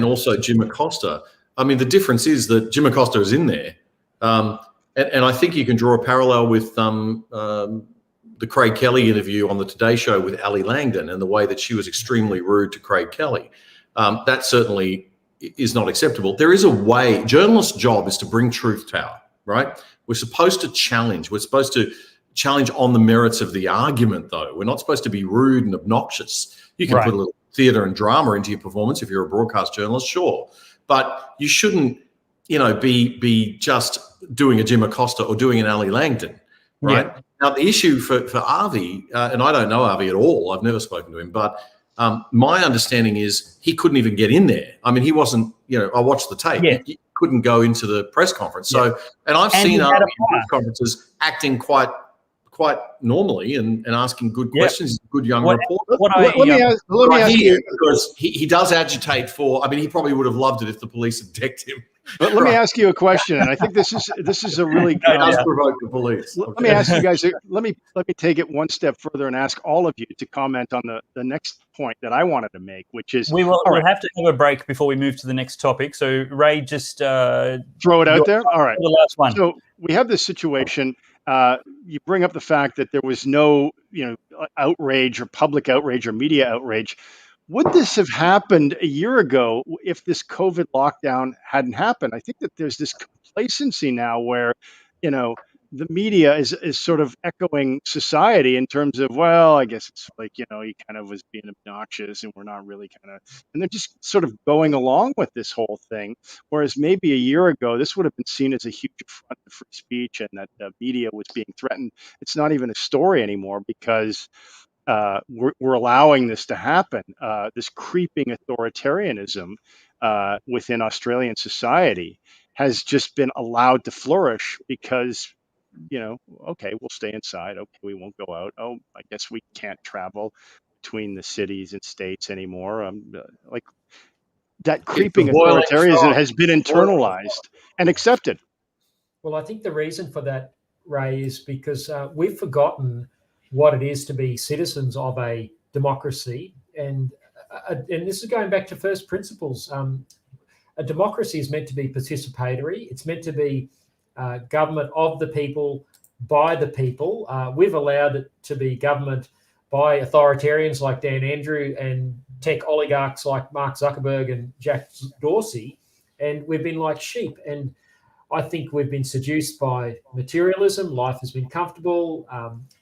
also Jim Acosta, I mean, the difference is that Jim Acosta is in there. And I think you can draw a parallel with the Craig Kelly interview on the Today Show with Ali Langdon and the way that she was extremely rude to Craig Kelly. That certainly is not acceptable. There is a way. Journalists' job is to bring truth to power, right? We're supposed to challenge. We're supposed to challenge on the merits of the argument, though. We're not supposed to be rude and obnoxious. You can put a little theatre and drama into your performance if you're a broadcast journalist, sure. But you shouldn't, be just doing a Jim Acosta or doing an Ali Langdon, right? Yeah. Now, the issue for Avi, and I don't know Avi at all, I've never spoken to him, but my understanding is he couldn't even get in there. I mean, he wasn't, I watched the tape. Yeah. He couldn't go into the press conference. So, and I've seen Avi in press conferences acting quite normally and asking good questions. He's a good young reporter. Let me ask you, because he does agitate for. I mean, he probably would have loved it if the police had decked him. But let me ask you a question, and I think this is a really good. It does provoke the police. Let me ask you guys. Let me take it one step further and ask all of you to comment on the next point that I wanted to make, which is we'll have to have a break before we move to the next topic. So Ray, just throw it out there. All right, the last one. So we have this situation. You bring up the fact that there was no, outrage or public outrage or media outrage. Would this have happened a year ago if this COVID lockdown hadn't happened? I think that there's this complacency now where, the media is sort of echoing society in terms of, well, I guess it's like, he kind of was being obnoxious and we're not really and they're just sort of going along with this whole thing. Whereas maybe a year ago, this would have been seen as a huge affront to free speech and that the media was being threatened. It's not even a story anymore because we're allowing this to happen, this creeping authoritarianism within Australian society has just been allowed to flourish because, okay, we'll stay inside. Okay, we won't go out. Oh, I guess we can't travel between the cities and states anymore. Like that creeping authoritarianism has been internalized and accepted. Well, I think the reason for that, Ray, is because we've forgotten what it is to be citizens of a democracy. And this is going back to first principles. A democracy is meant to be participatory. It's meant to be government of the people, by the people. We've allowed it to be government by authoritarians like Dan Andrew and tech oligarchs like Mark Zuckerberg and Jack Dorsey. And we've been like sheep. And I think we've been seduced by materialism. Life has been comfortable.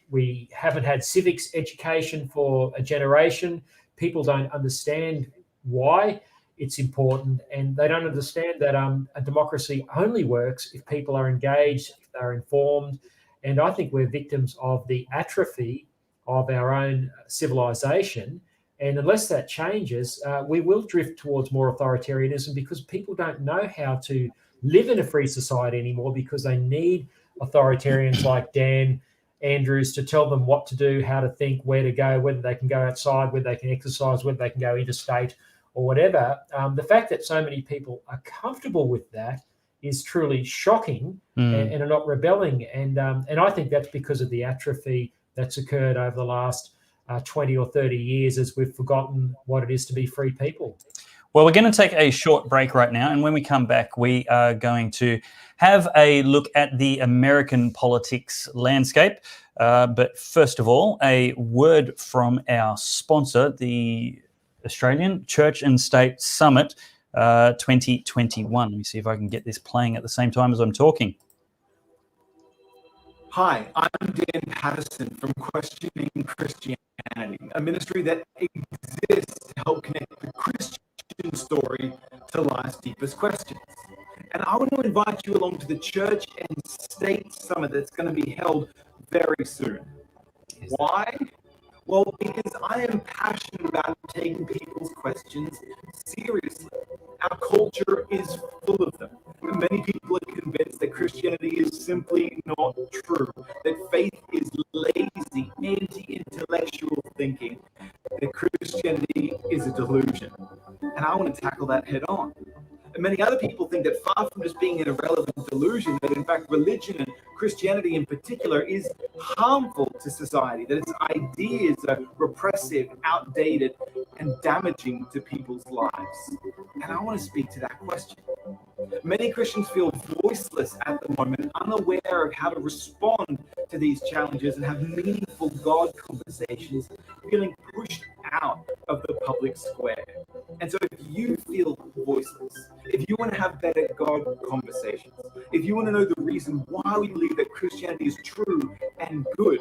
We haven't had civics education for a generation. People don't understand why it's important, and they don't understand that a democracy only works if people are engaged, if they're informed. And I think we're victims of the atrophy of our own civilization. And unless that changes, we will drift towards more authoritarianism because people don't know how to live in a free society anymore because they need authoritarians like Dan Andrews to tell them what to do, how to think, where to go, whether they can go outside, whether they can exercise, whether they can go interstate or whatever. The fact that so many people are comfortable with that is truly shocking and are not rebelling. And I think that's because of the atrophy that's occurred over the last 20 or 30 years as we've forgotten what it is to be free people. Well, we're going to take a short break right now, and when we come back, we are going to have a look at the American politics landscape. But first of all, a word from our sponsor, the Australian Church and State Summit 2021. Let me see if I can get this playing at the same time as I'm talking. Hi, I'm Dan Patterson from Questioning Christianity, a ministry that exists to help connect the Christian story to life's deepest questions. And I want to invite you along to the Church and State Summit that's going to be held very soon. Why? Well, because I am passionate about taking people's questions seriously. Our culture is full of them. Many people are that Christianity is simply not true, that faith is lazy, anti-intellectual thinking, that Christianity is a delusion. And I want to tackle that head on. And many other people think that far from just being an irrelevant delusion, that in fact religion and Christianity in particular is harmful to society, that its ideas are repressive, outdated, and damaging to people's lives. And I want to speak to that question. Many Christians feel voiceless at the moment, unaware of how to respond to these challenges and have meaningful God conversations, feeling pushed out of the public square. And so if you feel voiceless, if you want to have better God conversations, if you want to know the reason why we believe that Christianity is true and good,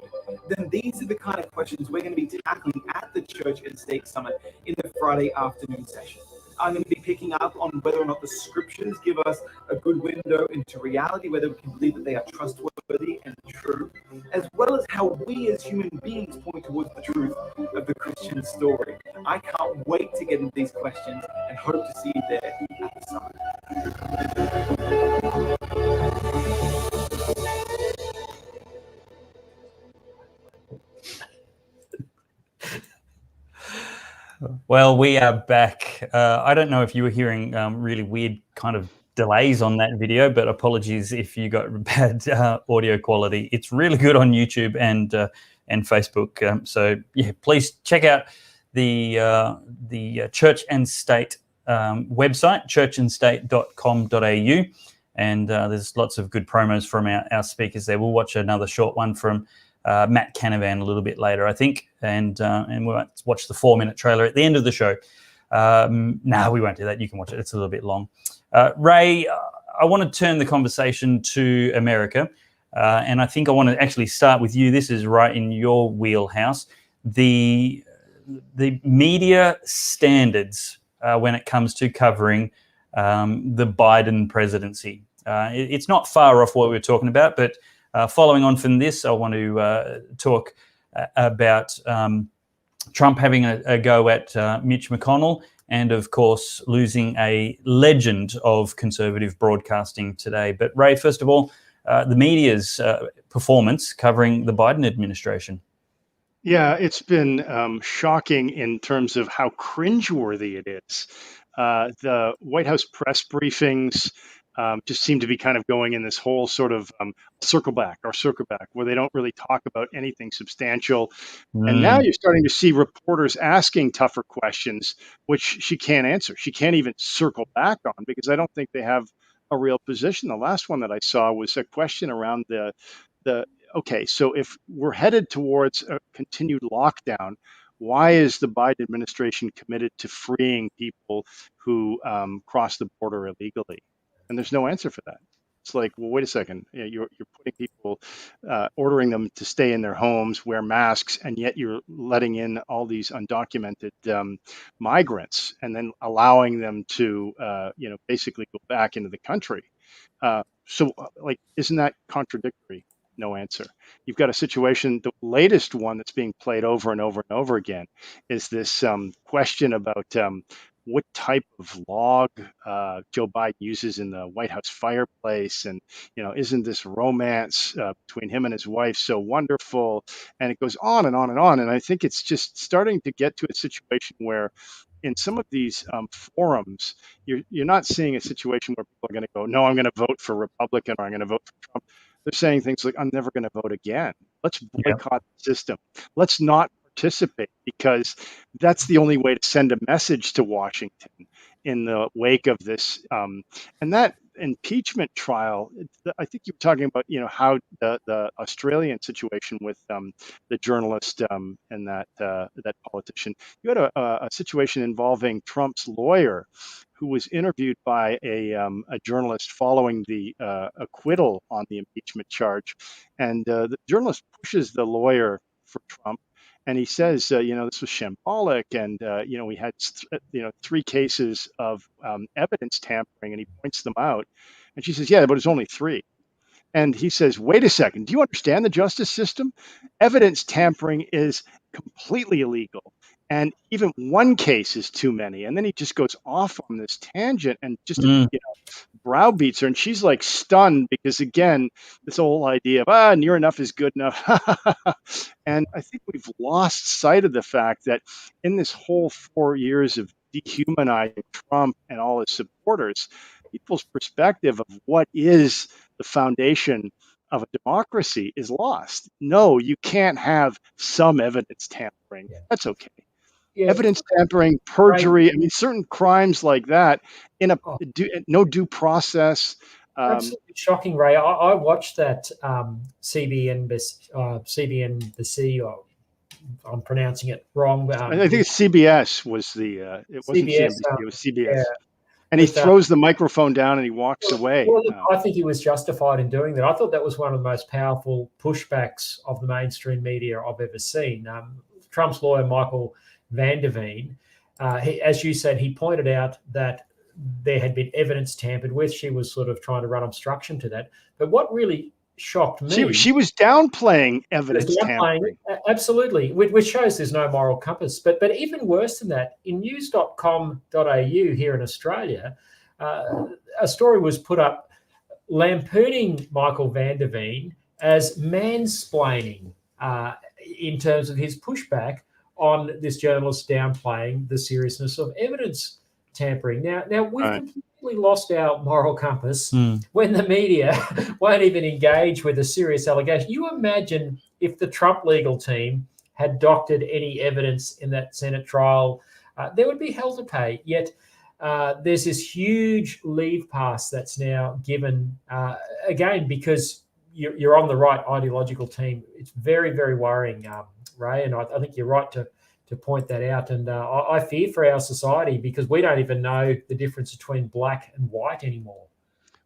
then these are the kind of questions we're going to be tackling at the Church and State Summit in the Friday afternoon session. I'm going to be picking up on whether or not the scriptures give us a good window into reality, whether we can believe that they are trustworthy and true, as well as how we as human beings point towards the truth of the Christian story. I can't wait to get into these questions and hope to see you there at the summit. Well, we are back. I don't know if you were hearing really weird kind of delays on that video, but apologies if you got bad audio quality. It's really good on YouTube and Facebook. So yeah, please check out the Church and State website, churchandstate.com.au, and there's lots of good promos from our speakers there. We'll watch another short one from Matt Canavan a little bit later, I think, and we might watch the 4-minute trailer at the end of the show. No, we won't do that. You can watch it. It's a little bit long. Ray, I want to turn the conversation to America, and I think I want to actually start with you. This is right in your wheelhouse. The media standards when it comes to covering the Biden presidency. It's not far off what we were talking about, but following on from this, I want to talk about Trump having a go at Mitch McConnell and, of course, losing a legend of conservative broadcasting today. But, Ray, first of all, the media's performance covering the Biden administration. Yeah, it's been shocking in terms of how cringeworthy it is. The White House press briefings just seem to be kind of going in this whole sort of circle back, where they don't really talk about anything substantial. And now you're starting to see reporters asking tougher questions, which she can't answer. She can't even circle back on because I don't think they have a real position. The last one that I saw was a question around okay, so if we're headed towards a continued lockdown, why is the Biden administration committed to freeing people who cross the border illegally? And there's no answer for that. It's like, well, wait a second. You're putting people, ordering them to stay in their homes, wear masks, and yet you're letting in all these undocumented migrants and then allowing them to, basically go back into the country. Isn't that contradictory? No answer. You've got a situation, the latest one that's being played over and over and over again is this question about what type of log Joe Biden uses in the White House fireplace. And, isn't this romance between him and his wife so wonderful? And it goes on and on and on. And I think it's just starting to get to a situation where in some of these forums, you're not seeing a situation where people are going to go, no, I'm going to vote for Republican or I'm going to vote for Trump. They're saying things like, I'm never going to vote again. Let's boycott the system. Let's not participate because that's the only way to send a message to Washington in the wake of this. And that impeachment trial, I think you're talking about, how the Australian situation with the journalist and that politician. You had a situation involving Trump's lawyer who was interviewed by a journalist following the acquittal on the impeachment charge. And the journalist pushes the lawyer for Trump. And he says, this was shambolic. And, we had, 3 cases of evidence tampering, and he points them out. And she says, yeah, but it's only 3. And he says, wait a second, do you understand the justice system? Evidence tampering is completely illegal. And even one case is too many. And then he just goes off on this tangent and just browbeats her. And she's like stunned because, again, this whole idea of, near enough is good enough. And I think we've lost sight of the fact that in this whole 4 years of dehumanizing Trump and all his supporters, people's perspective of what is the foundation of a democracy is lost. No, you can't have some evidence tampering. That's okay. Yeah. Evidence tampering, perjury, I mean, certain crimes like that in no due process. Absolutely shocking, Ray. I watched that CBNBC, or I'm pronouncing it wrong. I think it's CBS was the, it wasn't CBS, CNBC, it was CBS. Yeah. And he throws the microphone down and he walks away. Well, I think he was justified in doing that. I thought that was one of the most powerful pushbacks of the mainstream media I've ever seen. Trump's lawyer, Michael Van der Veen, as you said, he pointed out that there had been evidence tampered with. She was sort of trying to run obstruction to that. But what really shocked me... She was downplaying evidence tampering. Absolutely, which shows there's no moral compass. But even worse than that, in news.com.au here in Australia, a story was put up lampooning Michael Van der Veen as mansplaining in terms of his pushback on this journalist downplaying the seriousness of evidence tampering. Now we've completely lost our moral compass when the media won't even engage with a serious allegation. You imagine if the Trump legal team had doctored any evidence in that Senate trial, there would be hell to pay. Yet there's this huge leave pass that's now given, again, because you're on the right ideological team. It's very, very worrying, Ray, and I think you're right to point that out. And I fear for our society because we don't even know the difference between black and white anymore.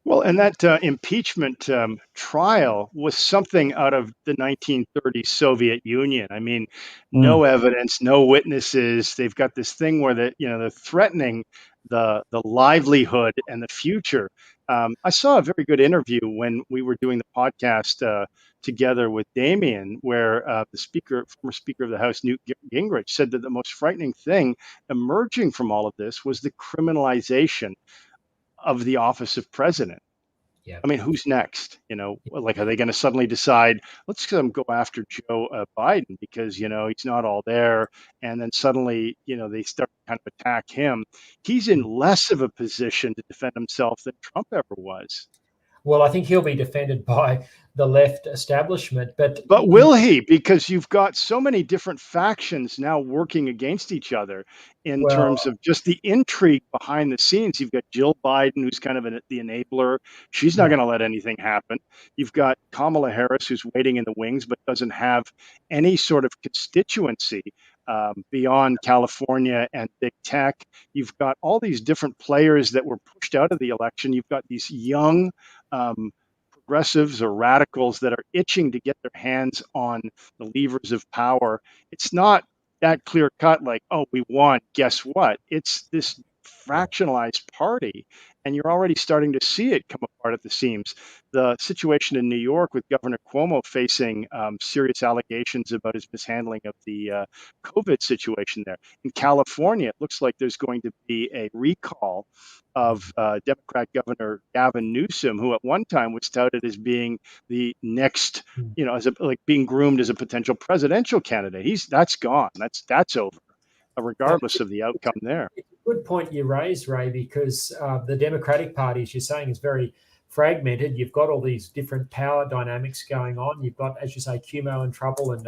Well, and that impeachment trial was something out of the 1930s Soviet Union. I mean, no evidence, no witnesses. They've got this thing where they're threatening the livelihood and the future. I saw a very good interview when we were doing the podcast together with Damian, where the former Speaker of the House, Newt Gingrich, said that the most frightening thing emerging from all of this was the criminalization of the office of president. Yeah. I mean, who's next? Are they going to suddenly decide, let's go after Joe Biden because, he's not all there. And then suddenly, they start to kind of attack him. He's in less of a position to defend himself than Trump ever was. Well, I think he'll be defended by the left establishment. But will he? Because you've got so many different factions now working against each other in terms of just the intrigue behind the scenes. You've got Jill Biden, who's kind of the enabler. She's not going to let anything happen. You've got Kamala Harris, who's waiting in the wings, but doesn't have any sort of constituency beyond California and big tech. You've got all these different players that were pushed out of the election. You've got these young progressives or radicals that are itching to get their hands on the levers of power. It's not that clear cut like, oh, we won, guess what? It's this fractionalized party, and you're already starting to see it come apart at the seams. The situation in New York with Governor Cuomo facing serious allegations about his mishandling of the COVID situation there. In California, it looks like there's going to be a recall of Democrat Governor Gavin Newsom, who at one time was touted as being the next, being groomed as a potential presidential candidate. That's gone. That's over, regardless of the outcome there. Good point you raised, Ray, because the Democratic Party, as you're saying, is very fragmented. You've got all these different power dynamics going on. You've got, as you say, Cuomo in trouble and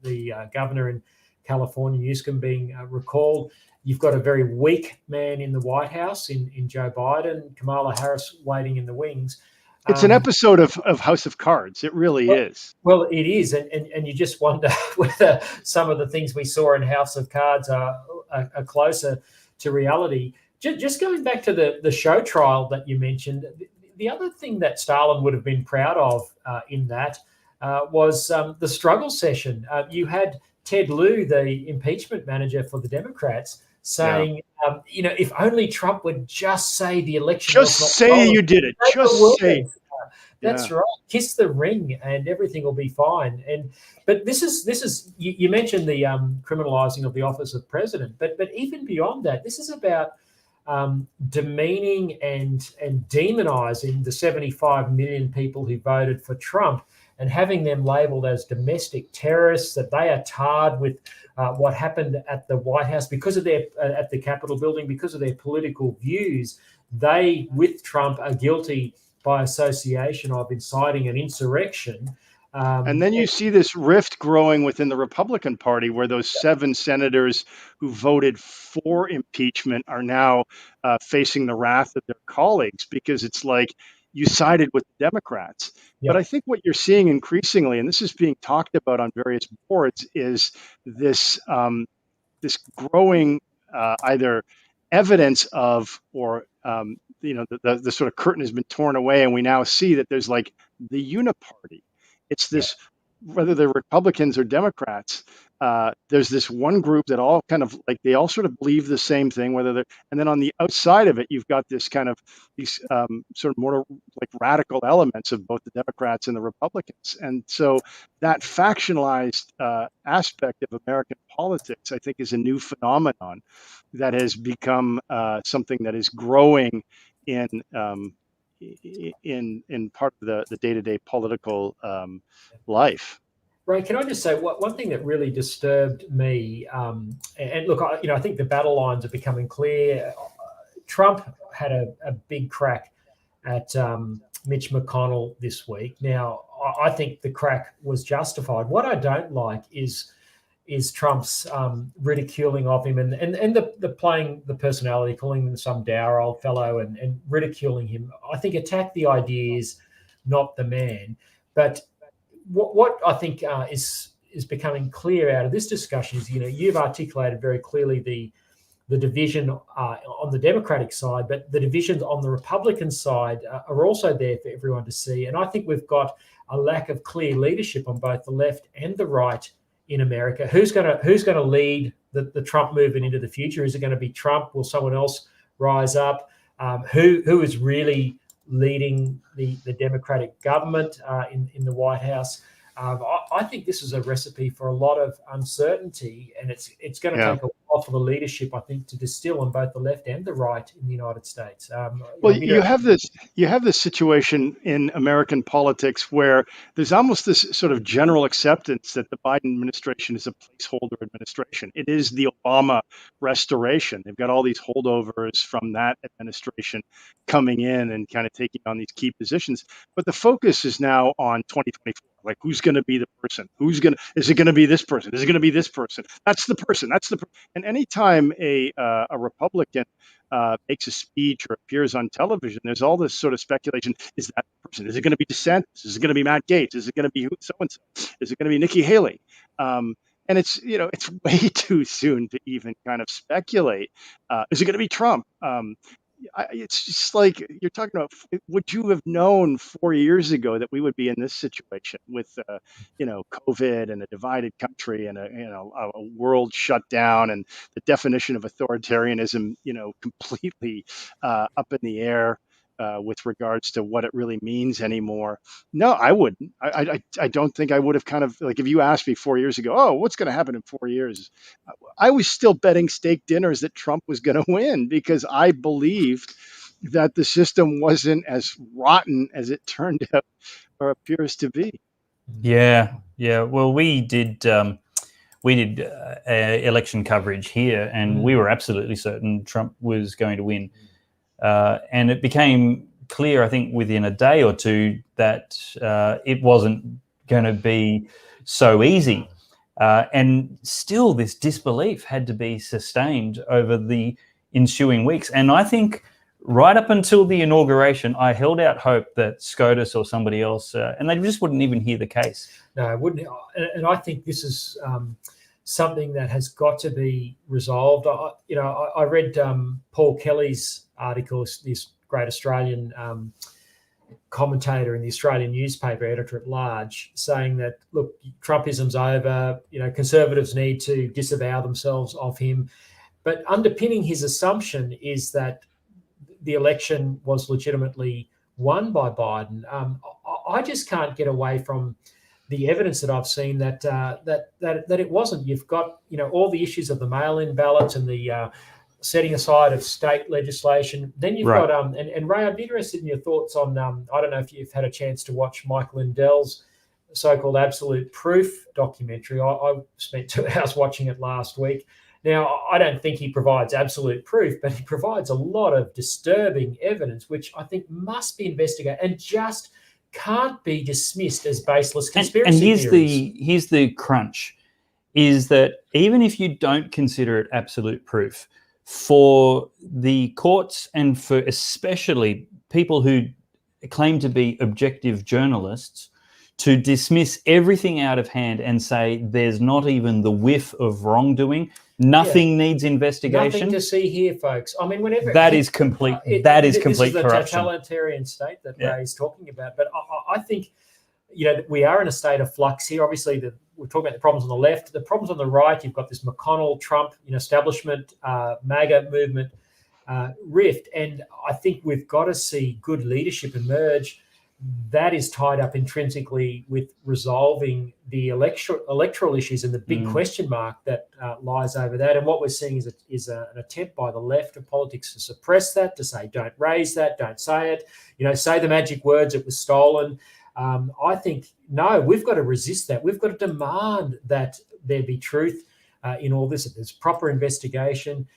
the governor in California, Newsom, being recalled. You've got a very weak man in the White House in Joe Biden, Kamala Harris waiting in the wings. It's an episode of House of Cards. It really is. Well, it is. And you just wonder whether some of the things we saw in House of Cards are closer to reality. Just going back to the show trial that you mentioned, the other thing that Stalin would have been proud of in that was the struggle session. You had Ted Lieu, the impeachment manager for the Democrats, saying, if only Trump would just say the election. Just say you did it. Just say. That's right. Kiss the ring, and everything will be fine. But this is you mentioned the criminalising of the office of president, but even beyond that, this is about demeaning and demonising the 75 million people who voted for Trump, and having them labelled as domestic terrorists, that they are tarred with what happened at the White House because of their at the Capitol building, because of their political views. They, with Trump, are guilty by association of inciting an insurrection. And then you see this rift growing within the Republican Party, where those 7 senators who voted for impeachment are now facing the wrath of their colleagues, because it's like you sided with the Democrats. But I think what you're seeing increasingly, and this is being talked about on various boards, is this this growing either evidence of, or the sort of curtain has been torn away, and we now see that there's like the uniparty. It's this, whether they're Republicans or Democrats, there's this one group that all kind of like, they all sort of believe the same thing, whether they're, and then on the outside of it, you've got this kind of these sort of more like radical elements of both the Democrats and the Republicans. And so that factionalized aspect of American politics, I think, is a new phenomenon that has become something that is growing in part of the day-to-day political life. Ray, can I just say one thing that really disturbed me, and look, I think the battle lines are becoming clear. Trump had a big crack at Mitch McConnell this week. Now, I think the crack was justified. What I don't like is Trump's ridiculing of him and the playing the personality, calling him some dour old fellow and ridiculing him. I think attack the ideas, not the man. But what I think is becoming clear out of this discussion is, you've articulated very clearly the division on the Democratic side, but the divisions on the Republican side are also there for everyone to see. And I think we've got a lack of clear leadership on both the left and the right in America. Who's going to lead the Trump movement into the future? Is it going to be Trump? Will someone else rise up? Who is really leading the Democratic government in the White House? I think this is a recipe for a lot of uncertainty, and it's going to take a while for the leadership, I think, to distill on both the left and the right in the United States. You have this situation in American politics where there's almost this sort of general acceptance that the Biden administration is a placeholder administration. It is the Obama restoration. They've got all these holdovers from that administration coming in and kind of taking on these key positions. But the focus is now on 2024. Like, who's going to be the person? Is it going to be this person? Is it going to be this person? That's the person. And anytime a Republican makes a speech or appears on television, there's all this sort of speculation. Is that the person? Is it going to be DeSantis? Is it going to be Matt Gaetz? Is it going to be so-and-so? Is it going to be Nikki Haley? And it's way too soon to even kind of speculate. Is it going to be Trump? It's just like you're talking about. Would you have known 4 years ago that we would be in this situation with, COVID and a divided country and a world shut down and the definition of authoritarianism, completely up in the air with regards to what it really means anymore? No, I wouldn't. I don't think I would have kind of, like, if you asked me 4 years ago, oh, what's going to happen in 4 years? I was still betting steak dinners that Trump was going to win, because I believed that the system wasn't as rotten as it turned out or appears to be. Yeah. Well, we did election coverage here, and we were absolutely certain Trump was going to win. And it became clear, I think, within a day or two that it wasn't going to be so easy. And still, this disbelief had to be sustained over the ensuing weeks. And I think right up until the inauguration, I held out hope that SCOTUS or somebody else, and they just wouldn't even hear the case. No, it wouldn't. And I think this is something that has got to be resolved. I read Paul Kelly's article, this great Australian commentator in the Australian newspaper, editor at large, saying that, look, Trumpism's over. Conservatives need to disavow themselves of him. But underpinning his assumption is that the election was legitimately won by Biden. I just can't get away from the evidence that I've seen that it wasn't. You've got all the issues of the mail-in ballots and the setting aside of state legislation. Then you've got and Ray, I'd be interested in your thoughts on I don't know if you've had a chance to watch Mike Lindell's so-called Absolute Proof documentary. I spent 2 hours watching it last week. Now, I don't think he provides absolute proof, but he provides a lot of disturbing evidence, which I think must be investigated and just can't be dismissed as baseless conspiracy theories. Here's the crunch, is that even if you don't consider it absolute proof, for the courts and for especially people who claim to be objective journalists to dismiss everything out of hand and say there's not even the whiff of wrongdoing, nothing needs investigation. Nothing to see here, folks. I mean, whenever that is complete corruption. This is the totalitarian state that Ray is talking about. But I think we are in a state of flux here. Obviously, we're talking about the problems on the left. The problems on the right, you've got this McConnell, Trump, establishment, MAGA movement rift. And I think we've got to see good leadership emerge. That is tied up intrinsically with resolving the electoral issues and the big question mark that lies over that. And what we're seeing is an attempt by the left of politics to suppress that, to say, don't raise that, don't say it, say the magic words, it was stolen. I think, no, we've got to resist that. We've got to demand that there be truth in all this, that there's proper investigation,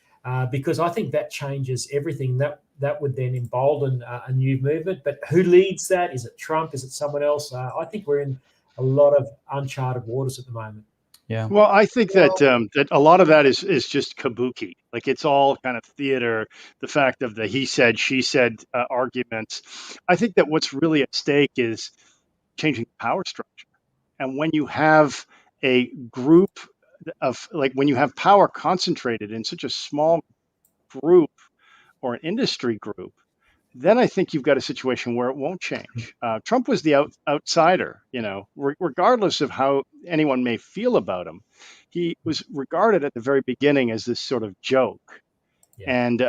because I think that changes everything. That would then embolden a new movement. But who leads that? Is it Trump? Is it someone else? I think we're in a lot of uncharted waters at the moment. Yeah. Well, I think that that a lot of that is just kabuki. Like, it's all kind of theater. The fact of the he said, she said arguments. I think that what's really at stake is changing power structure. And when you have a group of, when you have power concentrated in such a small group or an industry group, then I think you've got a situation where it won't change. Trump was the outsider, regardless of how anyone may feel about him. He was regarded at the very beginning as this sort of joke. Yeah. And,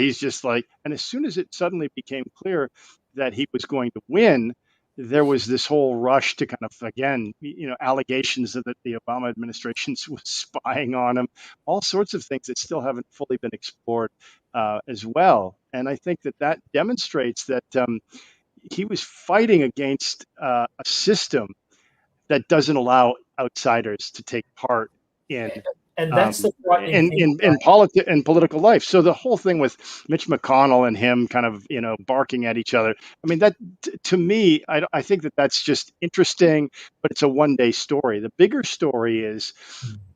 he's just and as soon as it suddenly became clear that he was going to win, there was this whole rush to kind of, again, allegations that the Obama administration was spying on him, all sorts of things that still haven't fully been explored as well. And I think that demonstrates that he was fighting against a system that doesn't allow outsiders to take part in. And that's the in political life. So the whole thing with Mitch McConnell and him kind of, barking at each other. I mean, that to me, I think that's just interesting, but it's a one-day story. The bigger story is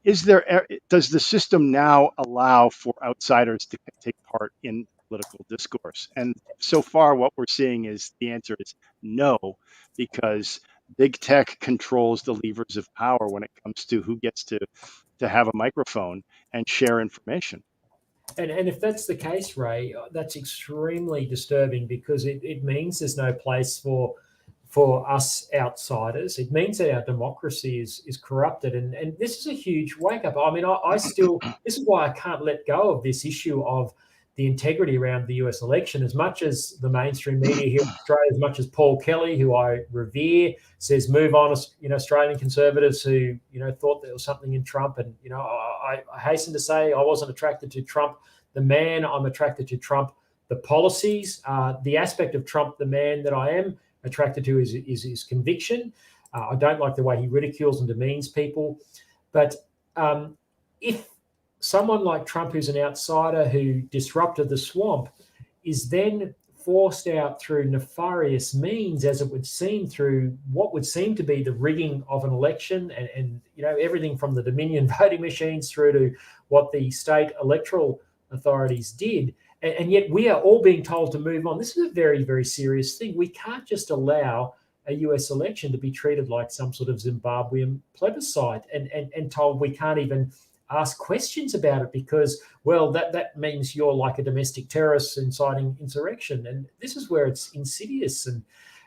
does the system now allow for outsiders to take part in political discourse? And so far, what we're seeing is the answer is no, because big tech controls the levers of power when it comes to who gets to have a microphone and share information. And if that's the case, Ray, that's extremely disturbing, because it means there's no place for us outsiders. It means that our democracy is corrupted. And this is a huge wake-up. I mean, this is why I can't let go of this issue of the integrity around the US election. As much as the mainstream media here in Australia, as much as Paul Kelly, who I revere, says move on, Australian conservatives who, thought there was something in Trump. And, I hasten to say I wasn't attracted to Trump, the man. I'm attracted to Trump, the policies. The aspect of Trump, the man, that I am attracted to is his conviction. I don't like the way he ridicules and demeans people. But if someone like Trump, who's an outsider who disrupted the swamp, is then forced out through nefarious means, as it would seem, through what would seem to be the rigging of an election and everything from the Dominion voting machines through to what the state electoral authorities did. And yet we are all being told to move on. This is a very, very serious thing. We can't just allow a US election to be treated like some sort of Zimbabwean plebiscite and told we can't even ask questions about it because, well, that means you're like a domestic terrorist inciting insurrection. And this is where it's insidious. And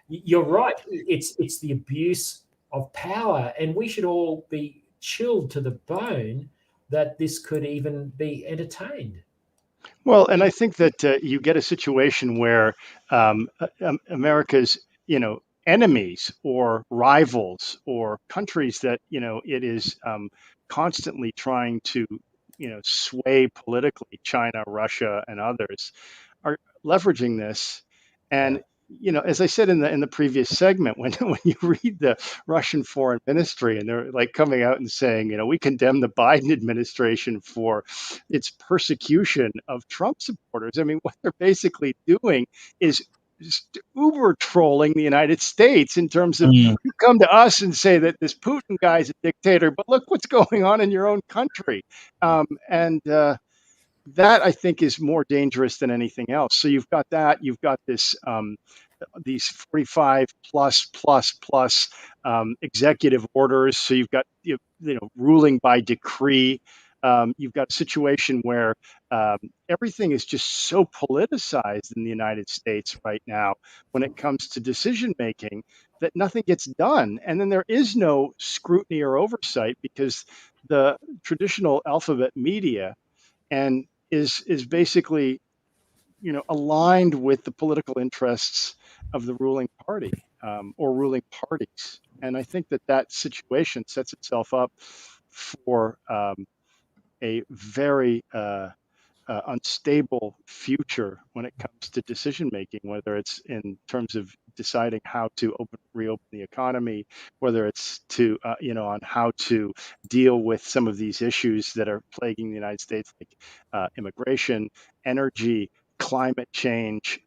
you're right. It's the abuse of power. And we should all be chilled to the bone that this could even be entertained. Well, and I think that you get a situation where America's, enemies or rivals or countries that, it is constantly trying to, sway politically, China, Russia, and others, are leveraging this. And as I said in the previous segment, when when you read the Russian foreign ministry and they're like coming out and saying, we condemn the Biden administration for its persecution of Trump supporters. I mean, what they're basically doing is just uber trolling the United States in terms of you come to us and say that this Putin guy's a dictator, but look what's going on in your own country. And that I think is more dangerous than anything else. So you've got that. You've got this these 45 plus executive orders. So you've got ruling by decree. You've got a situation where everything is just so politicized in the United States right now when it comes to decision making that nothing gets done. And then there is no scrutiny or oversight because the traditional alphabet media and is basically aligned with the political interests of the ruling party or ruling parties. And I think that situation sets itself up for a very unstable future when it comes to decision making, whether it's in terms of deciding how to reopen the economy, whether it's to on how to deal with some of these issues that are plaguing the United States, like immigration, energy, climate change,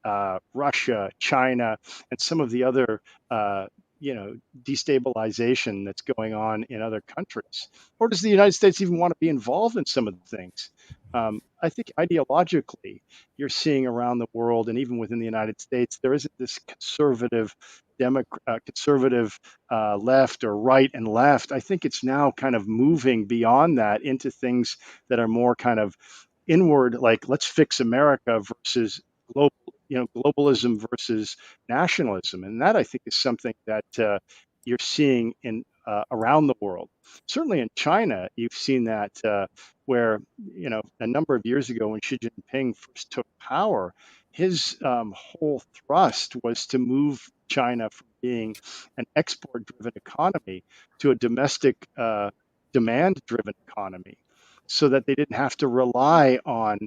Russia, China, and some of the other destabilization that's going on in other countries. Or does the United States even want to be involved in some of the things? I think ideologically, you're seeing around the world and even within the United States, there isn't this conservative left or right and left. I think it's now kind of moving beyond that into things that are more kind of inward, like let's fix America versus globalism versus nationalism. And that I think is something that you're seeing in around the world. Certainly in China, you've seen that where, a number of years ago when Xi Jinping first took power, his whole thrust was to move China from being an export-driven economy to a domestic demand-driven economy so that they didn't have to rely on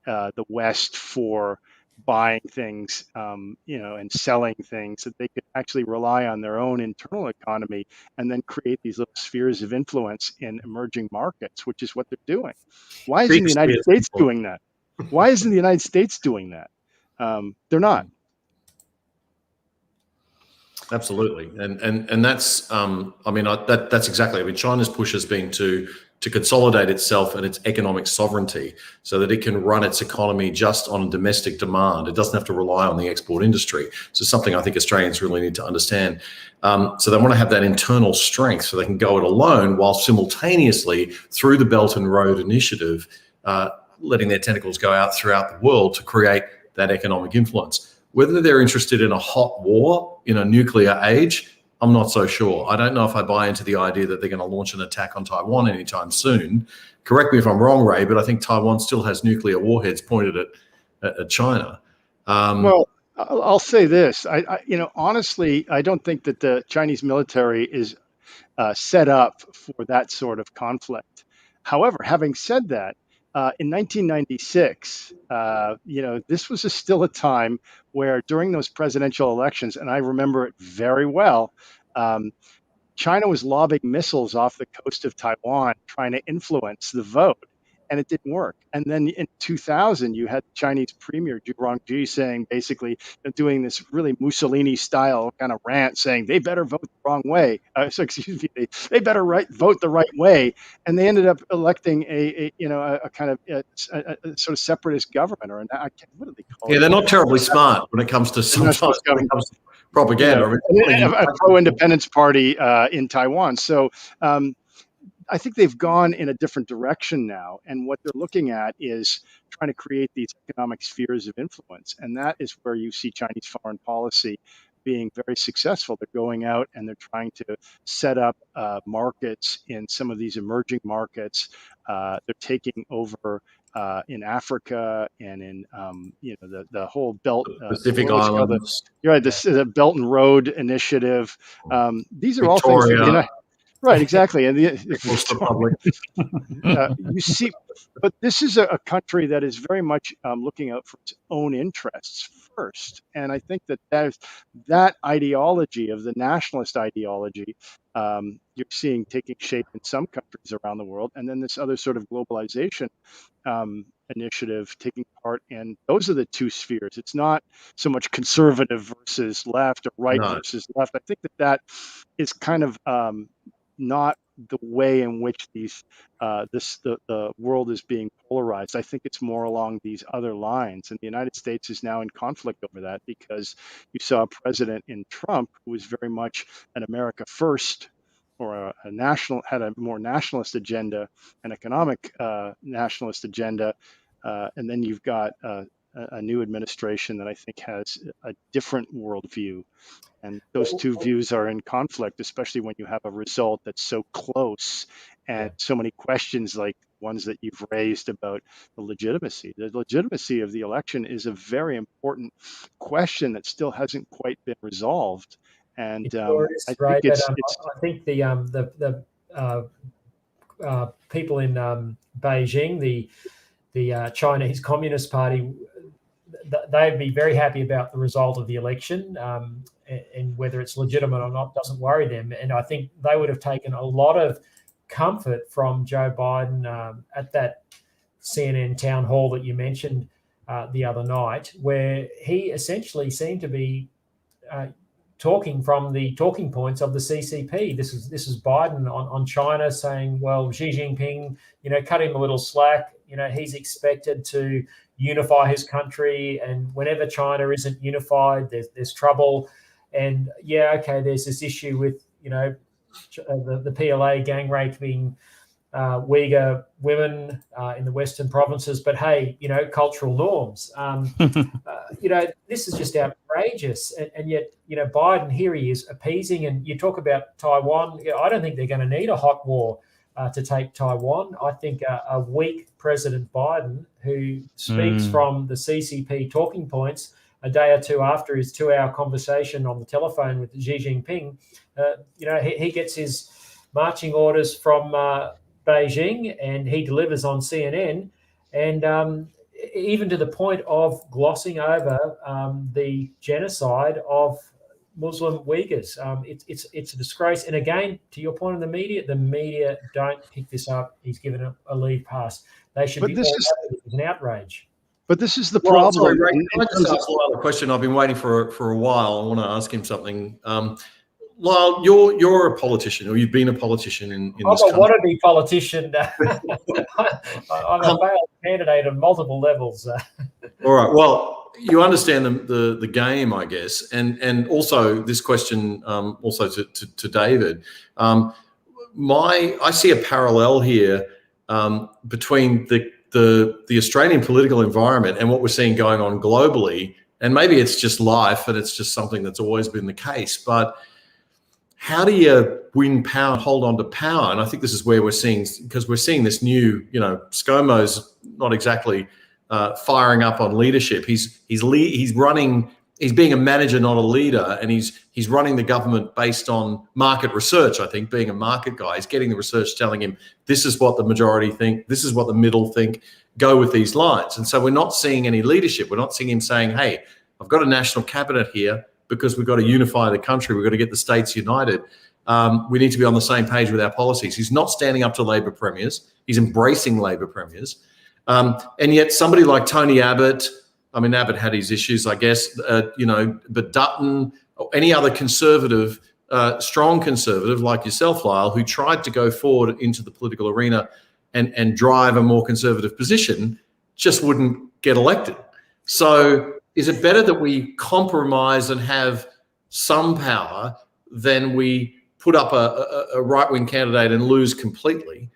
the West for buying things, and selling things, that they could actually rely on their own internal economy and then create these little spheres of influence in emerging markets, which is what they're doing. Why isn't the United States doing that? Why isn't the United States doing that? They're not. Absolutely, and that's that's exactly. I mean, China's push has been to consolidate itself and its economic sovereignty so that it can run its economy just on domestic demand. It doesn't have to rely on the export industry. So something I think Australians really need to understand. So they want to have that internal strength so they can go it alone while simultaneously through the Belt and Road Initiative, letting their tentacles go out throughout the world to create that economic influence. Whether they're interested in a hot war in a nuclear age, I'm not so sure. I don't know if I buy into the idea that they're going to launch an attack on Taiwan anytime soon. Correct me if I'm wrong, Ray, but I think Taiwan still has nuclear warheads pointed at China. Well, I'll say this. Honestly, I don't think that the Chinese military is set up for that sort of conflict. However, having said that, in 1996, this was still a time where during those presidential elections, and I remember it very well, China was lobbing missiles off the coast of Taiwan trying to influence the vote, and it didn't work. And then in 2000, you had Chinese Premier Zhu Rongji saying, basically, doing this really Mussolini-style kind of rant, saying they better vote the wrong way. They better vote the right way. And they ended up electing a kind of a sort of separatist government, or what do they call it? Yeah, they're not terribly smart when it comes to propaganda. A pro-independence party in Taiwan. So I think they've gone in a different direction now. And what they're looking at is trying to create these economic spheres of influence. And that is where you see Chinese foreign policy being very successful. They're going out and they're trying to set up markets in some of these emerging markets. They're taking over in Africa and in the whole belt, Pacific Islands. You're right. The Belt and Road Initiative. These are Victoria. all things. Right, exactly. And you see, but this is a country that is very much looking out for its own interests first. And I think that ideology of the nationalist ideology, you're seeing taking shape in some countries around the world. And then this other sort of globalization initiative taking part. And those are the two spheres. It's not so much conservative versus left or right versus left. I think that is kind of not the way in which the world is being polarized. I think it's more along these other lines, and the United States is now in conflict over that because you saw a president in Trump who was very much an America first, or had a more nationalist agenda, an economic nationalist agenda, and then you've got a new administration that I think has a different worldview. And those two views are in conflict, especially when you have a result that's so close and so many questions like ones that you've raised about the legitimacy. The legitimacy of the election is a very important question that still hasn't quite been resolved. And I think the people in Beijing, the Chinese Communist Party, they'd be very happy about the result of the election, and whether it's legitimate or not doesn't worry them. And I think they would have taken a lot of comfort from Joe Biden at that CNN town hall that you mentioned the other night, where he essentially seemed to be talking from the talking points of the CCP. This is Biden on China saying, well, Xi Jinping, cut him a little slack. He's expected to unify his country, and whenever China isn't unified, there's trouble. And there's this issue with the PLA gang raping Uyghur women in the Western provinces, but hey, cultural norms. This is just outrageous, and yet Biden, here he is appeasing. And you talk about Taiwan. I don't think they're going to need a hot war to take Taiwan. I think a weak President Biden, who speaks from the CCP talking points a day or two after his 2-hour conversation on the telephone with Xi Jinping, he gets his marching orders from Beijing, and he delivers on CNN, and even to the point of glossing over the genocide of Muslim Uyghurs. It's a disgrace. And again, to your point on the media don't pick this up. He's given a leave pass. They should be. It's an outrage. But this is the problem. Sorry, Ray, can I just ask Lyle a question? I've been waiting for a while. I want to ask him something. Lyle, you're a politician, or you've been a politician in this country. I'm a wannabe politician. I'm a failed candidate on multiple levels. All right. Well, you understand the game, I guess, and also this question also to David. I see a parallel here between the Australian political environment and what we're seeing going on globally, and maybe it's just life and it's just something that's always been the case, but how do you win power, hold on to power? And I think this is where we're seeing this new, ScoMo's not exactly firing up on leadership. He's being a manager, not a leader, and he's running the government based on market research. I think, being a market guy, he's getting the research telling him this is what the majority think, this is what the middle think, go with these lines. And so we're not seeing any leadership. We're not seeing him saying, hey, I've got a national cabinet here because we've got to unify the country. We've got to get the states united. We need to be on the same page with our policies. He's not standing up to Labor premiers. He's embracing Labor premiers. And yet somebody like Tony Abbott, Abbott had his issues, I guess, but Dutton, or any other conservative, strong conservative like yourself, Lyle, who tried to go forward into the political arena and drive a more conservative position, just wouldn't get elected. So is it better that we compromise and have some power than we put up a right-wing candidate and lose completely?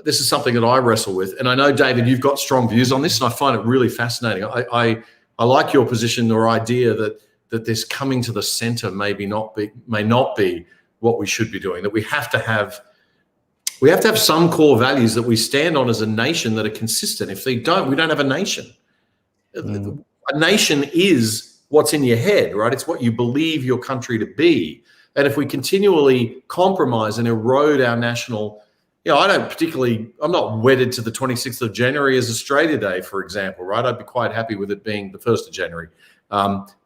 This is something that I wrestle with. And I know, David, you've got strong views on this, and I find it really fascinating. I like your position or idea that that this coming to the center may not be what we should be doing, that we have to have some core values that we stand on as a nation that are consistent. If we don't have a nation. A nation is what's in your head, right? It's what you believe your country to be. And if we continually compromise and erode our national, I'm not wedded to the 26th of January as Australia Day, for example, right? I'd be quite happy with it being the 1st of January,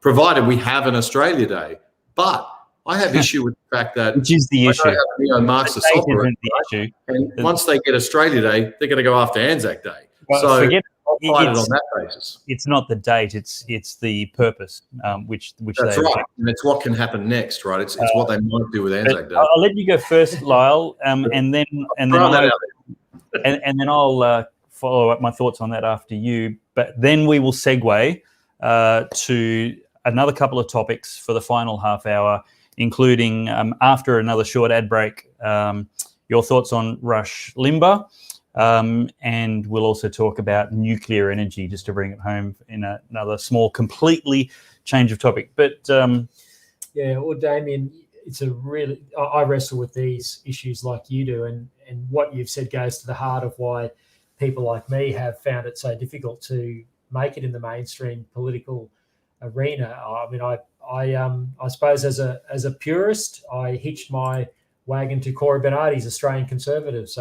provided we have an Australia Day. But I have issue with the fact that which is the issue. Marxist operate, right? And once they get Australia Day, they're going to go after Anzac Day. Well, so forget I'll fight it on that basis. It's not the date; it's the purpose, which that's they right. And it's what can happen next, right? It's what they might do with Anzac Day. I'll let you go first, Lyle, and then I'll follow up my thoughts on that after you. But then we will segue to another couple of topics for the final half hour, including after another short ad break, your thoughts on Rush Limbaugh. And we'll also talk about nuclear energy, just to bring it home in another small, completely change of topic. But well, Damian, I wrestle with these issues like you do, and what you've said goes to the heart of why people like me have found it so difficult to make it in the mainstream political arena. I mean, I suppose as a purist, I hitched my wagon to Cory Bernardi's Australian Conservatives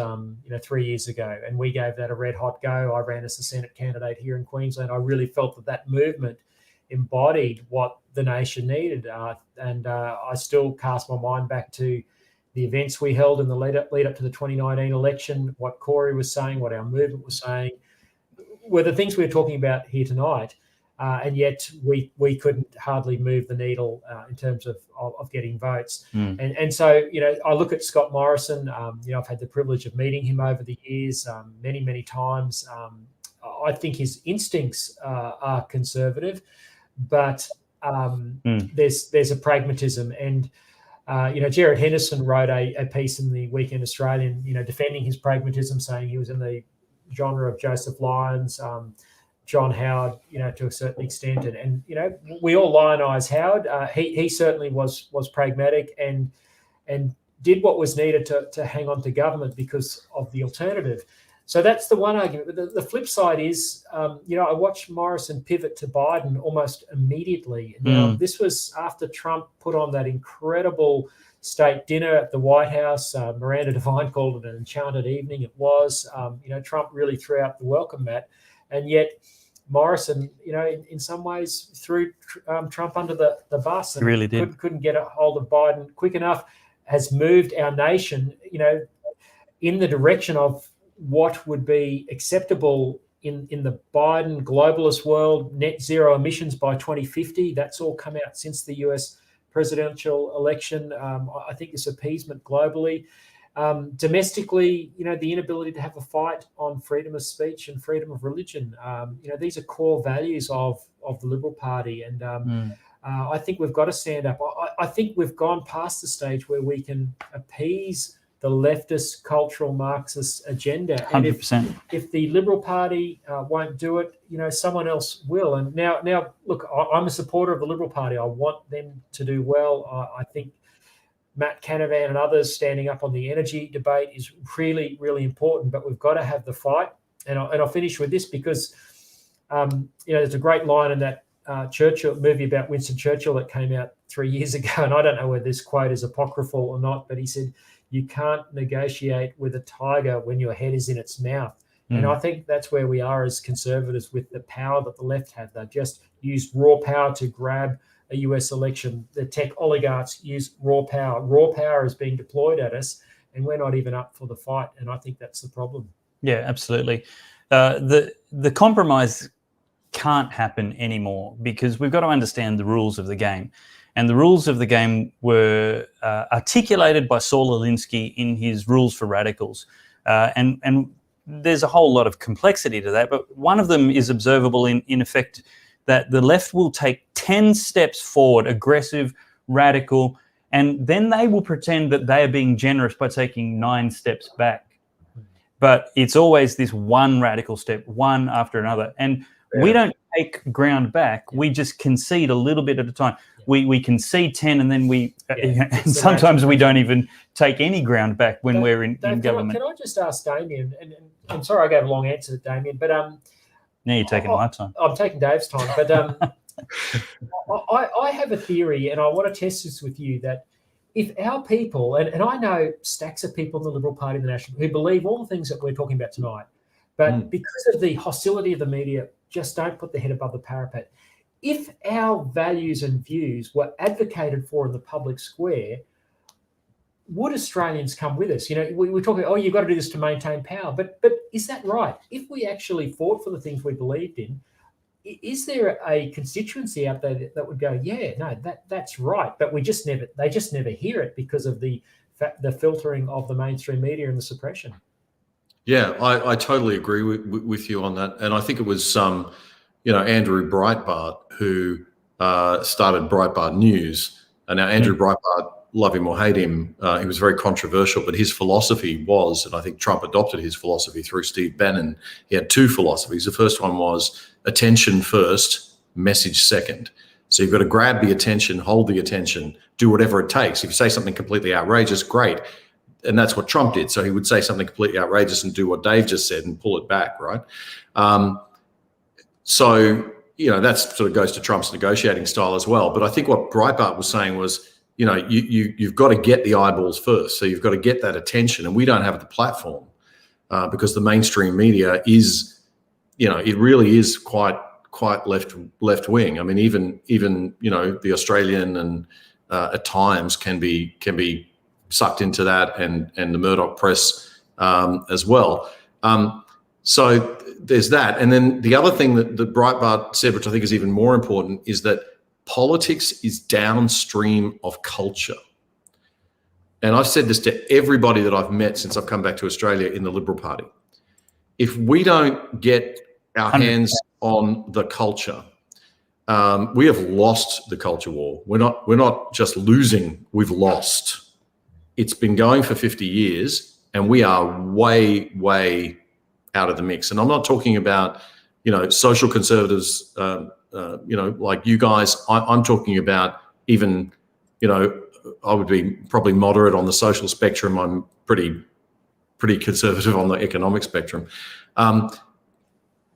3 years ago, and we gave that a red hot go. I ran as a Senate candidate here in Queensland. I really felt that movement embodied what the nation needed, and I still cast my mind back to the events we held in the lead up to the 2019 election. What Cory was saying, what our movement was saying, were the things we were talking about here tonight. And yet we couldn't hardly move the needle in terms of getting votes. And so, I look at Scott Morrison. I've had the privilege of meeting him over the years many, many times. I think his instincts are conservative, but there's a pragmatism. And, Jared Henderson wrote a piece in the Weekend Australian, defending his pragmatism, saying he was in the genre of Joseph Lyons, John Howard, to a certain extent, and we all lionize Howard. He certainly was pragmatic and did what was needed to hang on to government because of the alternative. So that's the one argument. But the flip side is, I watched Morrison pivot to Biden almost immediately. Now, this was after Trump put on that incredible state dinner at the White House. Miranda Devine called it an enchanted evening. It was. Trump really threw out the welcome mat, and yet Morrison, in some ways threw Trump under the bus and really did. Couldn't get a hold of Biden quick enough, has moved our nation, in the direction of what would be acceptable in the Biden globalist world, net zero emissions by 2050. That's all come out since the US presidential election. I think this appeasement globally. Domestically, the inability to have a fight on freedom of speech and freedom of religion. These are core values of the Liberal Party. And I think we've got to stand up. I think we've gone past the stage where we can appease the leftist cultural Marxist agenda. 100%. And if the Liberal Party won't do it, someone else will. And now, look, I'm a supporter of the Liberal Party. I want them to do well. I think Matt Canavan and others standing up on the energy debate is really, really important, but we've got to have the fight. And I'll finish with this because, there's a great line in that Churchill movie about Winston Churchill that came out 3 years ago, and I don't know whether this quote is apocryphal or not, but he said, "You can't negotiate with a tiger when your head is in its mouth." And I think that's where we are as conservatives with the power that the left have. They've just used raw power to grab a US election. The tech oligarchs use raw power. Raw power is being deployed at us, and we're not even up for the fight. And I think that's the problem. Yeah, absolutely. The compromise can't happen anymore because we've got to understand the rules of the game. And the rules of the game were articulated by Saul Alinsky in his Rules for Radicals. And there's a whole lot of complexity to that, but one of them is observable in effect that the left will take 10 steps forward, aggressive, radical, and then they will pretend that they are being generous by taking 9 steps back. But it's always this one radical step, one after another. And we don't take ground back. We just concede a little bit at a time. we can see 10 and then and sometimes we don't even take any ground back when we're in government. Can I just ask Damian, and I'm sorry I gave a long answer to Damian, but now you're taking my time. I'm taking Dave's time, but I have a theory, and I want to test this with you, that if our people, and I know stacks of people in the Liberal Party, the National, who believe all the things that we're talking about tonight, but because of the hostility of the media, just don't put their head above the parapet. If our values and views were advocated for in the public square, would Australians come with us? We're talking, you've got to do this to maintain power. But is that right? If we actually fought for the things we believed in, is there a constituency out there that would go, yeah, no, that's right, but they just never hear it because of the filtering of the mainstream media and the suppression? Yeah, I totally agree with you on that, and I think it was Andrew Breitbart who started Breitbart News, and now Andrew Breitbart, love him or hate him, he was very controversial, but his philosophy was, and I think Trump adopted his philosophy through Steve Bannon. He had two philosophies. The first one was attention first, message second. So you've got to grab the attention, hold the attention, do whatever it takes. If you say something completely outrageous, great. And that's what Trump did. So he would say something completely outrageous and do what Dave just said and pull it back, right? So that sort of goes to Trump's negotiating style as well. But I think what Breitbart was saying was, you've got to get the eyeballs first. So you've got to get that attention, and we don't have the platform because the mainstream media is, it really is quite left wing. I mean, even the Australian and at times can be sucked into that, and the Murdoch press as well. So there's that. And then the other thing that Breitbart said, which I think is even more important, is that politics is downstream of culture. And I've said this to everybody that I've met since I've come back to Australia in the Liberal Party. If we don't get our hands on the culture, we have lost the culture war. We're not just losing, we've lost. It's been going for 50 years and we are way, way out of the mix. And I'm not talking about, social conservatives, like you guys. I'm talking about even, I would be probably moderate on the social spectrum. I'm pretty conservative on the economic spectrum.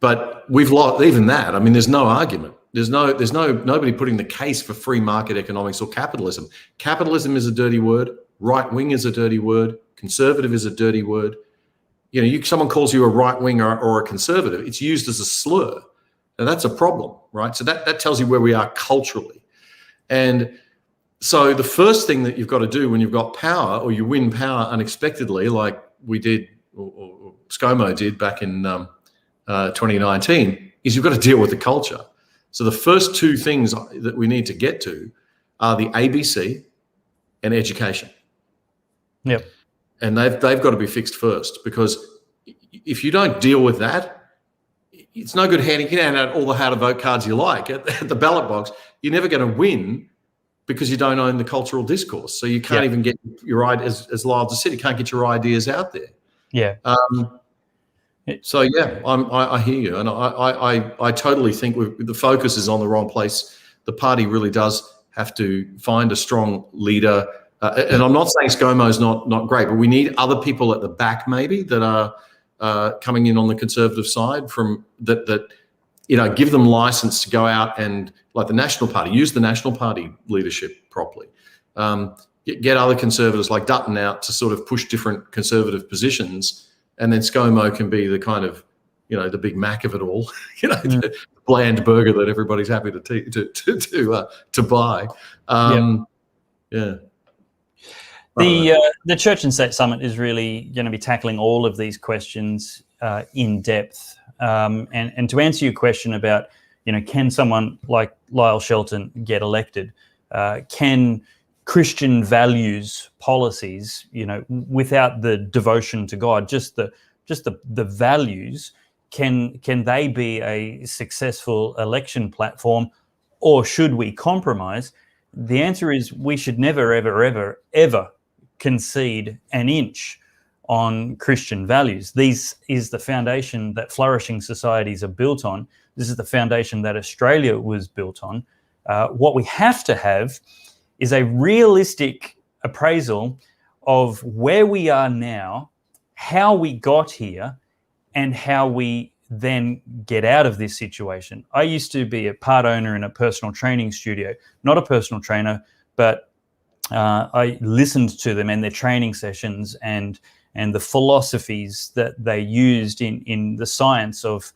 But we've lost even that. I mean, there's no argument. There's nobody putting the case for free market economics or capitalism. Capitalism is a dirty word. Right wing is a dirty word. Conservative is a dirty word. Someone calls you a right wing or a conservative, it's used as a slur. And that's a problem, right? So that tells you where we are culturally. And so the first thing that you've got to do when you've got power, or you win power unexpectedly, like we did, or ScoMo did back in 2019, is you've got to deal with the culture. So the first two things that we need to get to are the ABC and education. Yep. And they've got to be fixed first, because if you don't deal with that, it's no good handing out all the how to vote cards you like at the ballot box. You're never going to win because you don't own the cultural discourse. So you can't even get your ideas, as Lyle just said, you can't get your ideas out there. Yeah. So yeah, I hear you, and I totally think the focus is on the wrong place. The party really does have to find a strong leader. And I'm not saying ScoMo is not great, but we need other people at the back maybe that are coming in on the conservative side from that give them license to go out and, like the National Party, use the National Party leadership properly. Get other conservatives like Dutton out to sort of push different conservative positions, and then ScoMo can be the kind of the Big Mac of it all, the bland burger that everybody's happy to buy. Yeah. The Church and State Summit is really going to be tackling all of these questions in depth. And to answer your question about, can someone like Lyle Shelton get elected? Can Christian values, policies, without the devotion to God, just the values, can they be a successful election platform, or should we compromise? The answer is we should never, ever, ever, ever concede an inch on Christian values. This is the foundation that flourishing societies are built on. This is the foundation that Australia was built on. What we have to have is a realistic appraisal of where we are now, how we got here, and how we then get out of this situation. I used to be a part owner in a personal training studio, not a personal trainer, but I listened to them and their training sessions and the philosophies that they used in the science of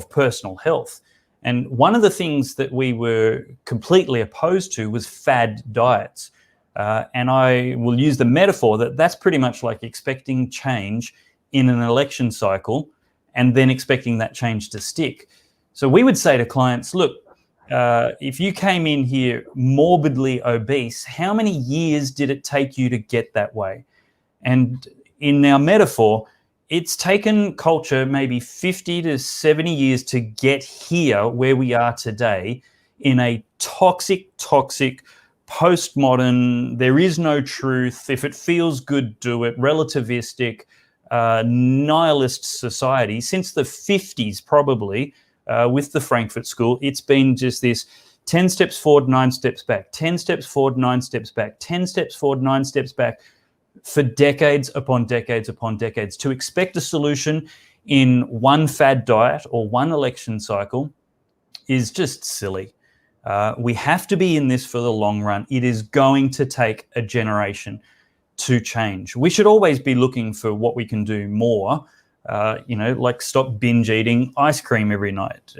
personal health. And one of the things that we were completely opposed to was fad diets. And I will use the metaphor that that's pretty much like expecting change in an election cycle and then expecting that change to stick. So we would say to clients, look, if you came in here morbidly obese, how many years did it take you to get that way? And in our metaphor, it's taken culture maybe 50 to 70 years to get here where we are today in a toxic, postmodern, there is no truth, if it feels good, do it, relativistic, nihilist society. Since the 50s probably, with the Frankfurt School, it's been just this 10 steps forward, 9 steps back, 10 steps forward, 9 steps back, 10 steps forward, 9 steps back, for decades upon decades upon decades. To expect a solution in one fad diet or one election cycle is just silly. We have to be in this for the long run. It is going to take a generation to change. We should always be looking for what we can do more, like stop binge eating ice cream every night,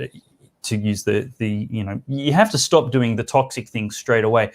to use you have to stop doing the toxic things straight away.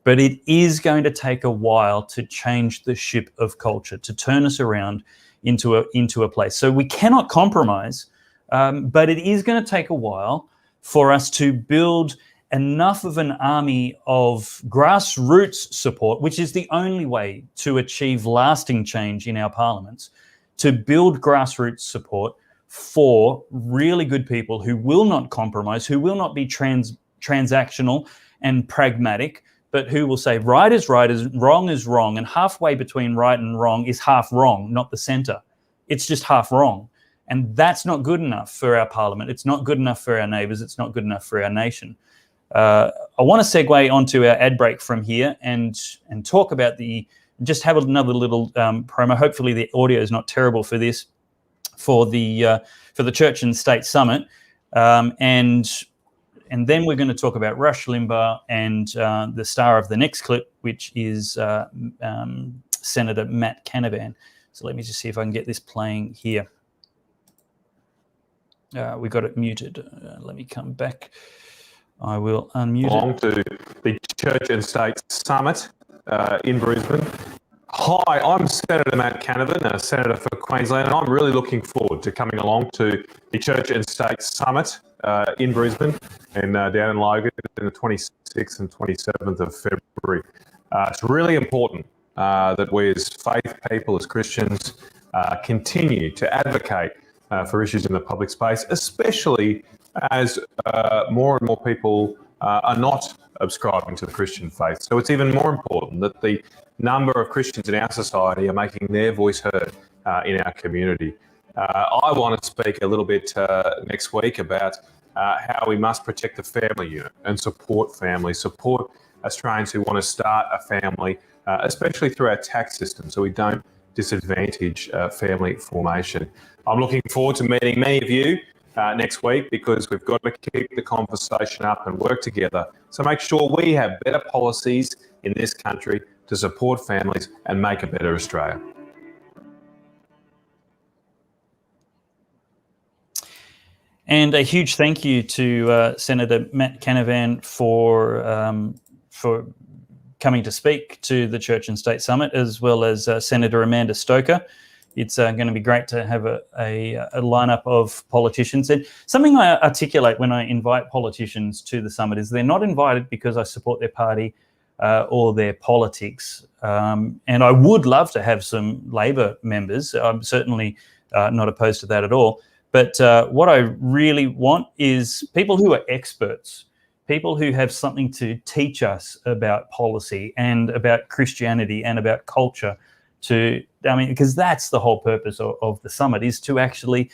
But it is going to take a while to change the ship of culture, to turn us around into a place. So we cannot compromise, but it is going to take a while for us to build enough of an army of grassroots support, which is the only way to achieve lasting change in our parliaments, to build grassroots support for really good people who will not compromise, who will not be transactional and pragmatic, but who will say right is right, wrong is wrong, and halfway between right and wrong is half wrong, not the centre. It's just half wrong. And that's not good enough for our parliament. It's not good enough for our neighbours. It's not good enough for our nation. I want to segue onto our ad break from here and talk about just have another little promo. Hopefully the audio is not terrible for this, for the Church and State Summit. And then we're going to talk about Rush Limbaugh and the star of the next clip, which is Senator Matt Canavan. So let me just see if I can get this playing here. We got it muted. Let me come back. I will unmute it. To the Church and State Summit in Brisbane. Hi, I'm Senator Matt Canavan, a Senator for Queensland, and I'm really looking forward to coming along to the Church and State Summit in Brisbane and down in Logan on the 26th and 27th of February. It's really important that we as faith people, as Christians, continue to advocate for issues in the public space, especially as more and more people are not subscribing to the Christian faith. So it's even more important that the number of Christians in our society are making their voice heard in our community. I want to speak a little bit next week about how we must protect the family unit and support families, support Australians who want to start a family, especially through our tax system, so we don't disadvantage family formation. I'm looking forward to meeting many of you next week, because we've got to keep the conversation up and work together. So make sure we have better policies in this country to support families and make a better Australia. And a huge thank you to Senator Matt Canavan for coming to speak to the Church and State Summit, as well as Senator Amanda Stoker. It's going to be great to have a lineup of politicians. And something I articulate when I invite politicians to the summit is they're not invited because I support their party or their politics. And I would love to have some Labor members. I'm certainly not opposed to that at all. But what I really want is people who are experts, people who have something to teach us about policy and about Christianity and about culture. Because that's the whole purpose of the summit, is to actually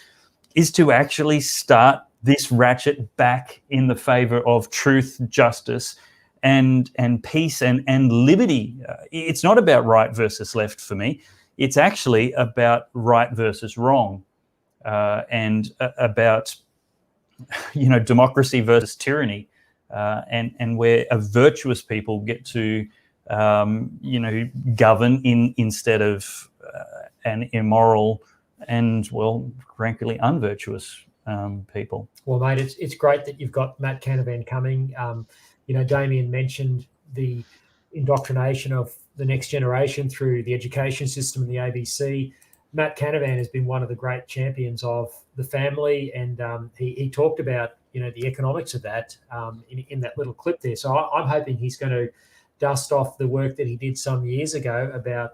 start this ratchet back in the favor of truth, justice, and peace and liberty. It's not about right versus left for me. It's actually about right versus wrong, and about democracy versus tyranny, and where a virtuous people get to govern instead of an immoral and, well, frankly, unvirtuous people. Well, mate, it's great that you've got Matt Canavan coming. Damian mentioned the indoctrination of the next generation through the education system and the ABC. Matt Canavan has been one of the great champions of the family, and he talked about the economics of that in that little clip there. So I'm hoping he's going to dust off the work that he did some years ago about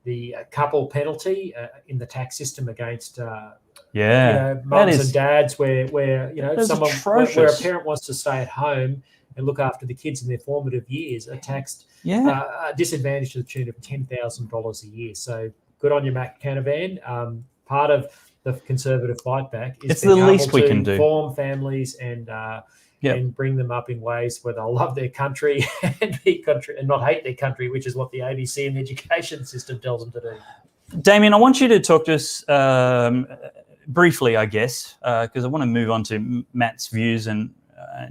the couple penalty in the tax system against mums and dads, where where a parent wants to stay at home and look after the kids in their formative years are taxed disadvantaged to the tune of $10,000 a year. So good on you, Matt Canavan. Part of the Conservative fight back is the least we can do. Inform families and bring them up in ways where they'll love their country and not hate their country, which is what the ABC and the education system tells them to do. Damian, I want you to talk to us briefly, I guess, because I want to move on to Matt's views and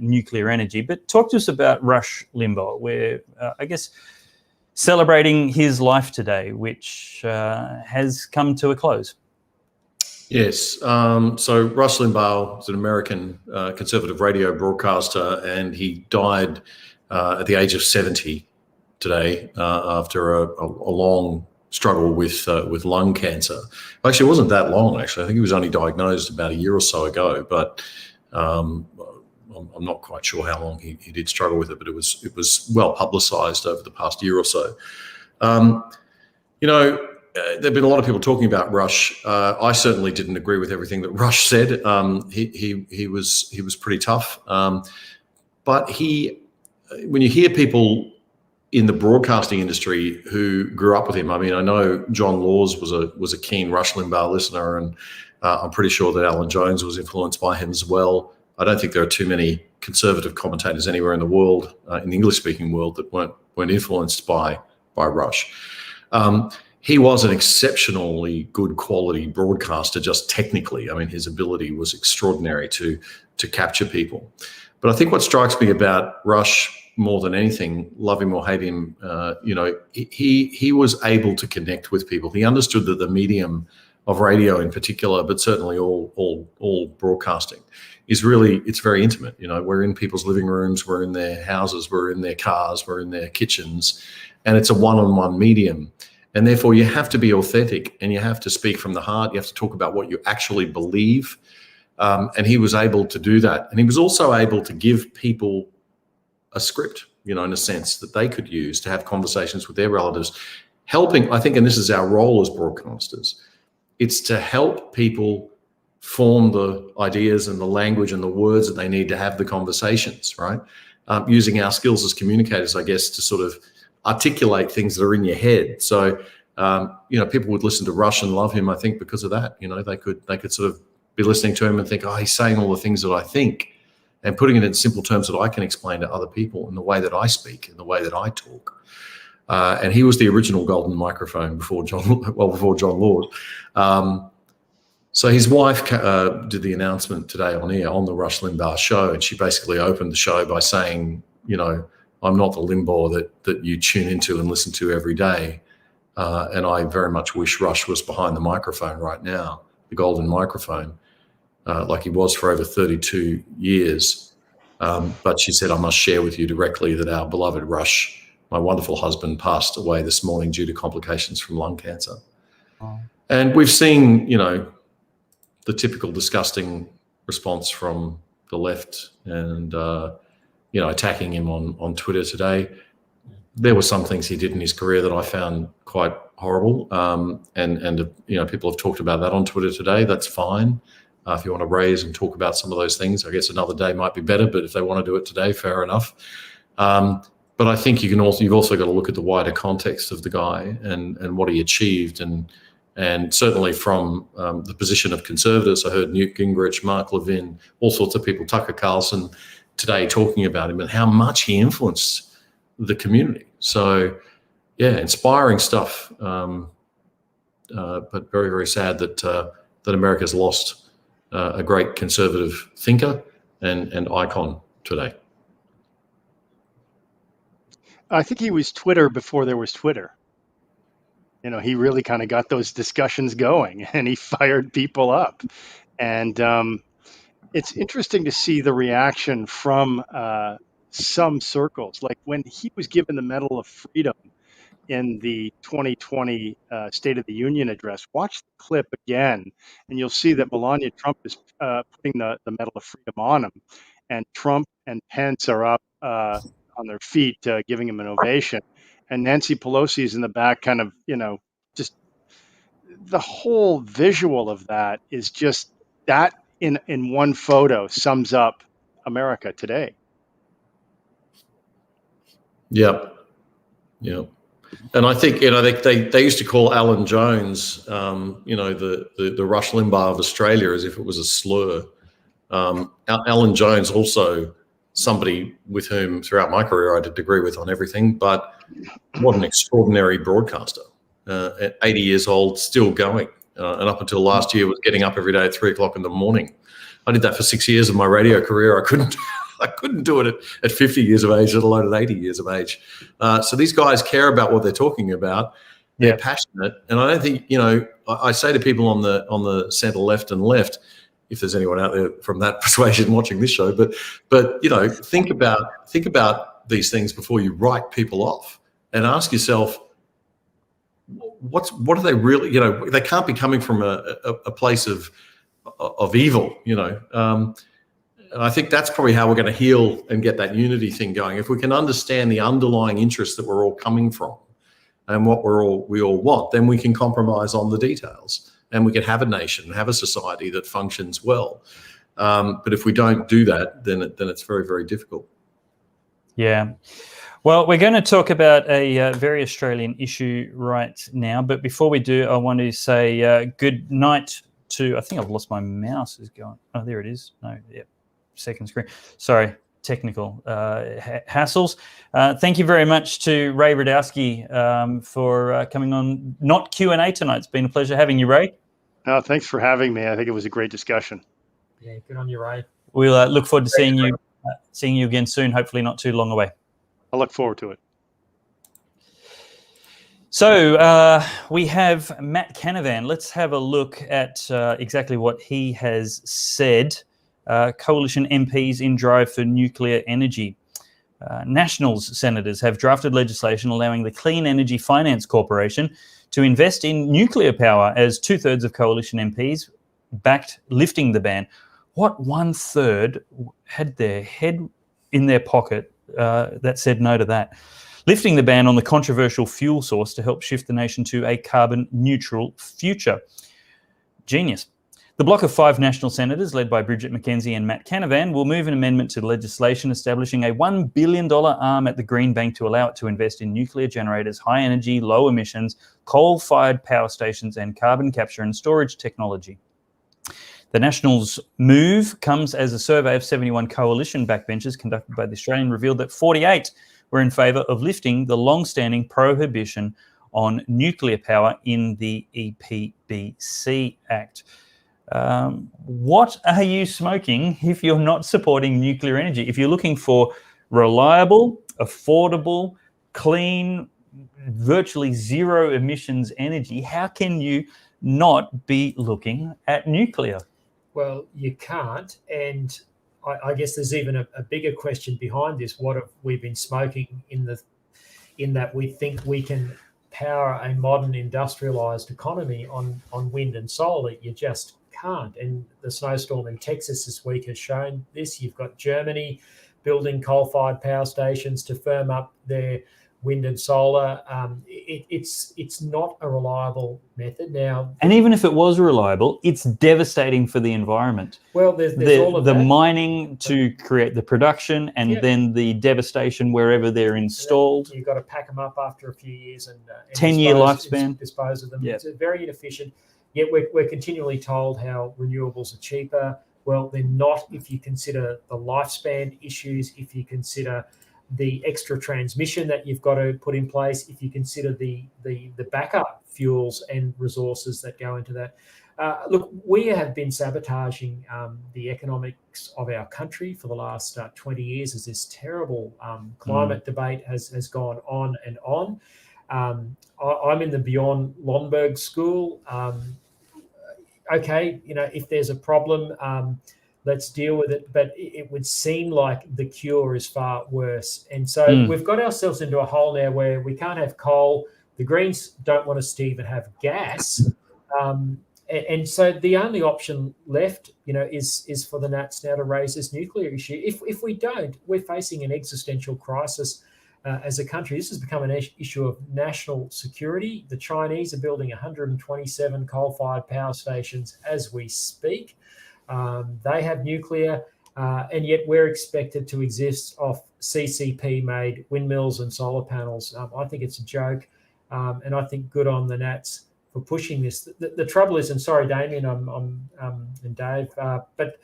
nuclear energy, but talk to us about Rush Limbaugh. We're, I guess, celebrating his life today, which has come to a close. Yes. So Rush Limbaugh is an American conservative radio broadcaster, and he died at the age of 70 today after a long struggle with lung cancer. Actually, it wasn't that long, actually. I think he was only diagnosed about a year or so ago, but I'm not quite sure how long he did struggle with it, but it was well publicised over the past year or so. There've been a lot of people talking about Rush. I certainly didn't agree with everything that Rush said. He was pretty tough, but when you hear people in the broadcasting industry who grew up with him, I mean, I know John Laws was a keen Rush Limbaugh listener, and I'm pretty sure that Alan Jones was influenced by him as well. I don't think there are too many conservative commentators anywhere in the world, in the English-speaking world, that weren't influenced by Rush. He was an exceptionally good quality broadcaster, just technically. I mean, his ability was extraordinary to capture people. But I think what strikes me about Rush more than anything, love him or hate him, he was able to connect with people. He understood that the medium of radio in particular, but certainly all broadcasting, it's very intimate. We're in people's living rooms, we're in their houses, we're in their cars, we're in their kitchens, and it's a one-on-one medium. And therefore you have to be authentic, and you have to speak from the heart. You have to talk about what you actually believe. And he was able to do that. And he was also able to give people a script, in a sense, that they could use to have conversations with their relatives, helping, I think, and this is our role as broadcasters, it's to help people form the ideas and the language and the words that they need to have the conversations, right? Using our skills as communicators, I guess, to sort of articulate things that are in your head. So, people would listen to Rush and love him, I think, because of that. They could sort of be listening to him and think, oh, he's saying all the things that I think, and putting it in simple terms that I can explain to other people in the way that I speak, in the way that I talk. And he was the original golden microphone before John Laws. So his wife did the announcement today on air on the Rush Limbaugh show, and she basically opened the show by saying, I'm not the Limbaugh that you tune into and listen to every day. And I very much wish Rush was behind the microphone right now, the golden microphone, like he was for over 32 years. But she said, I must share with you directly that our beloved Rush, my wonderful husband, passed away this morning due to complications from lung cancer. Oh. And we've seen, the typical disgusting response from the left and, attacking him on Twitter today. There were some things he did in his career that I found quite horrible. And people have talked about that on Twitter today. That's fine. If you want to raise and talk about some of those things, I guess another day might be better, but if they want to do it today, fair enough. But I think you've also got to look at the wider context of the guy and what he achieved. And, And certainly from the position of conservatives, I heard Newt Gingrich, Mark Levin, all sorts of people, Tucker Carlson today talking about him and how much he influenced the community. So, yeah, inspiring stuff, but very, very sad that America's lost a great conservative thinker and icon today. I think he was Twitter before there was Twitter. You know, he really kind of got those discussions going, and he fired people up. And it's interesting to see the reaction from some circles. Like when he was given the Medal of Freedom in the 2020 State of the Union address, watch the clip again, and you'll see that Melania Trump is putting the Medal of Freedom on him. And Trump and Pence are up on their feet giving him an ovation. And Nancy Pelosi is in the back kind of, you know, just the whole visual of that is just that in one photo sums up America today. Yep. Yep. And I think, you know, they used to call Alan Jones, you know, the Rush Limbaugh of Australia, as if it was a slur. Alan Jones also somebody with whom throughout my career I did agree with on everything, but what an extraordinary broadcaster. At 80 years old, still going. And up until last year was getting up every day at 3 o'clock in the morning. I did that for 6 years of my radio career. I couldn't do it at 50 years of age, let alone at 80 years of age. So these guys care about what they're talking about. They're passionate. And I don't think, you know, I say to people on the centre left and left, if there's anyone out there from that persuasion watching this show, but you know, think about these things before you write people off and ask yourself, what are they really, you know, they can't be coming from a place of evil, you know. And I think that's probably how we're going to heal and get that unity thing going. If we can understand the underlying interests that we're all coming from and what we all want, then we can compromise on the details and we can have a nation, have a society that functions well. But if we don't do that, then it's very, very difficult. Yeah. Well, we're going to talk about a very Australian issue right now. But before we do, I want to say good night to, I think I've lost my mouse is going. Oh, there it is. No, yep. Second screen. Sorry, technical hassles. Thank you very much to Ray Rudowski for coming on. Not Q&A tonight. It's been a pleasure having you, Ray. Thanks for having me. I think it was a great discussion. Yeah, good on you, Ray. We'll look forward to seeing you again soon. Hopefully, not too long away. I look forward to it. So we have Matt Canavan. Let's have a look at exactly what he has said. Coalition MPs in drive for nuclear energy. Nationals senators have drafted legislation allowing the Clean Energy Finance Corporation to invest in nuclear power as 2/3 of coalition MPs backed lifting the ban. What 1/3 had their head in their pocket that said no to that? Lifting the ban on the controversial fuel source to help shift the nation to a carbon neutral future. Genius. The bloc of 5 national senators, led by Bridget McKenzie and Matt Canavan, will move an amendment to the legislation establishing a $1 billion arm at the Green Bank to allow it to invest in nuclear generators, high energy, low emissions, coal-fired power stations, and carbon capture and storage technology. The Nationals' move comes as a survey of 71 coalition backbenchers conducted by the Australian revealed that 48 were in favour of lifting the long-standing prohibition on nuclear power in the EPBC Act. What are you smoking if you're not supporting nuclear energy? If you're looking for reliable, affordable, clean, virtually zero emissions energy, how can you not be looking at nuclear? Well, you can't. And I guess there's even a bigger question behind this. What have we been smoking in that we think we can power a modern industrialized economy on wind and solar? You just can't. And the snowstorm in Texas this week has shown this. You've got Germany building coal-fired power stations to firm up their wind and solar. It's not a reliable method now. And even if it was reliable, it's devastating for the environment. Well, there's all of the that. mining to create the production, and then the devastation wherever they're installed. You've got to pack them up after a few years and 10-year lifespan. Dispose of them. Yep. It's very inefficient. Yet we're continually told how renewables are cheaper. Well, they're not if you consider the lifespan issues, if you consider the extra transmission that you've got to put in place, if you consider the backup fuels and resources that go into that. Look, we have been sabotaging the economics of our country for the last 20 years as this terrible climate debate has gone on and on. I'm in the Beyond Lomberg school. Okay, if there's a problem, let's deal with it. But it would seem like the cure is far worse. And so we've got ourselves into a hole now where we can't have coal. The Greens don't want us to even have gas. And so the only option left, is for the Nats now to raise this nuclear issue. If we don't, we're facing an existential crisis as a country. This has become an issue of national security. The Chinese are building 127 coal-fired power stations as we speak. They have nuclear, and yet we're expected to exist off CCP-made windmills and solar panels. I think it's a joke, and I think good on the Nats for pushing this. The trouble is, and sorry, Damian, and Dave, but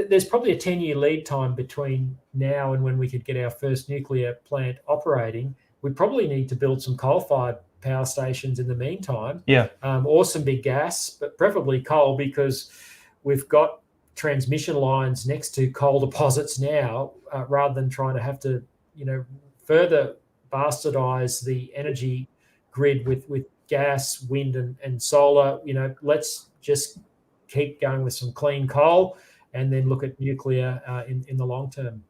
there's probably a 10-year lead time between now and when we could get our first nuclear plant operating. We probably need to build some coal-fired power stations in the meantime. Yeah. Or some big gas, but preferably coal, because we've got transmission lines next to coal deposits now, rather than trying to have to, further bastardize the energy grid with gas, wind, and solar. Let's just keep going with some clean coal and then look at nuclear in the long term.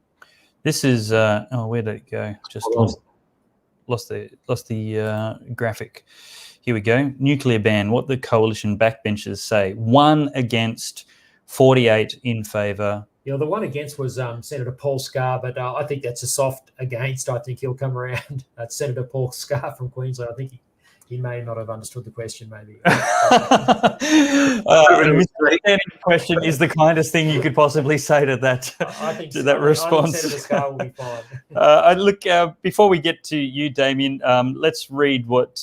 This is where did it go? Just lost the graphic. Here we go. Nuclear ban. What the coalition backbenchers say: 1 against, 48 in favour. Yeah, the one against was Senator Paul Scar, but I think that's a soft against. I think he'll come around. Senator Paul Scar from Queensland. I think he may not have understood the question, maybe. Misunderstanding the question is the kindest thing you could possibly say to that. I think to so. That response. I think Senator Scar will be fine. Look, before we get to you, Damian, let's read what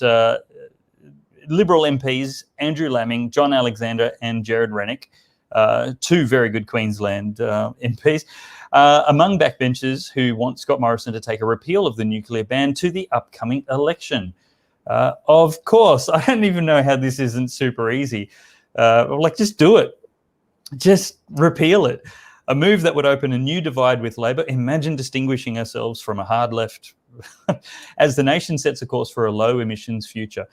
Liberal MPs Andrew Laming, John Alexander, and Jared Rennick, 2 very good Queensland MPs, among backbenchers who want Scott Morrison to take a repeal of the nuclear ban to the upcoming election. Of course, I don't even know how this isn't super easy. Just do it. Just repeal it. A move that would open a new divide with Labor. Imagine distinguishing ourselves from a hard left as the nation sets a course for a low emissions future.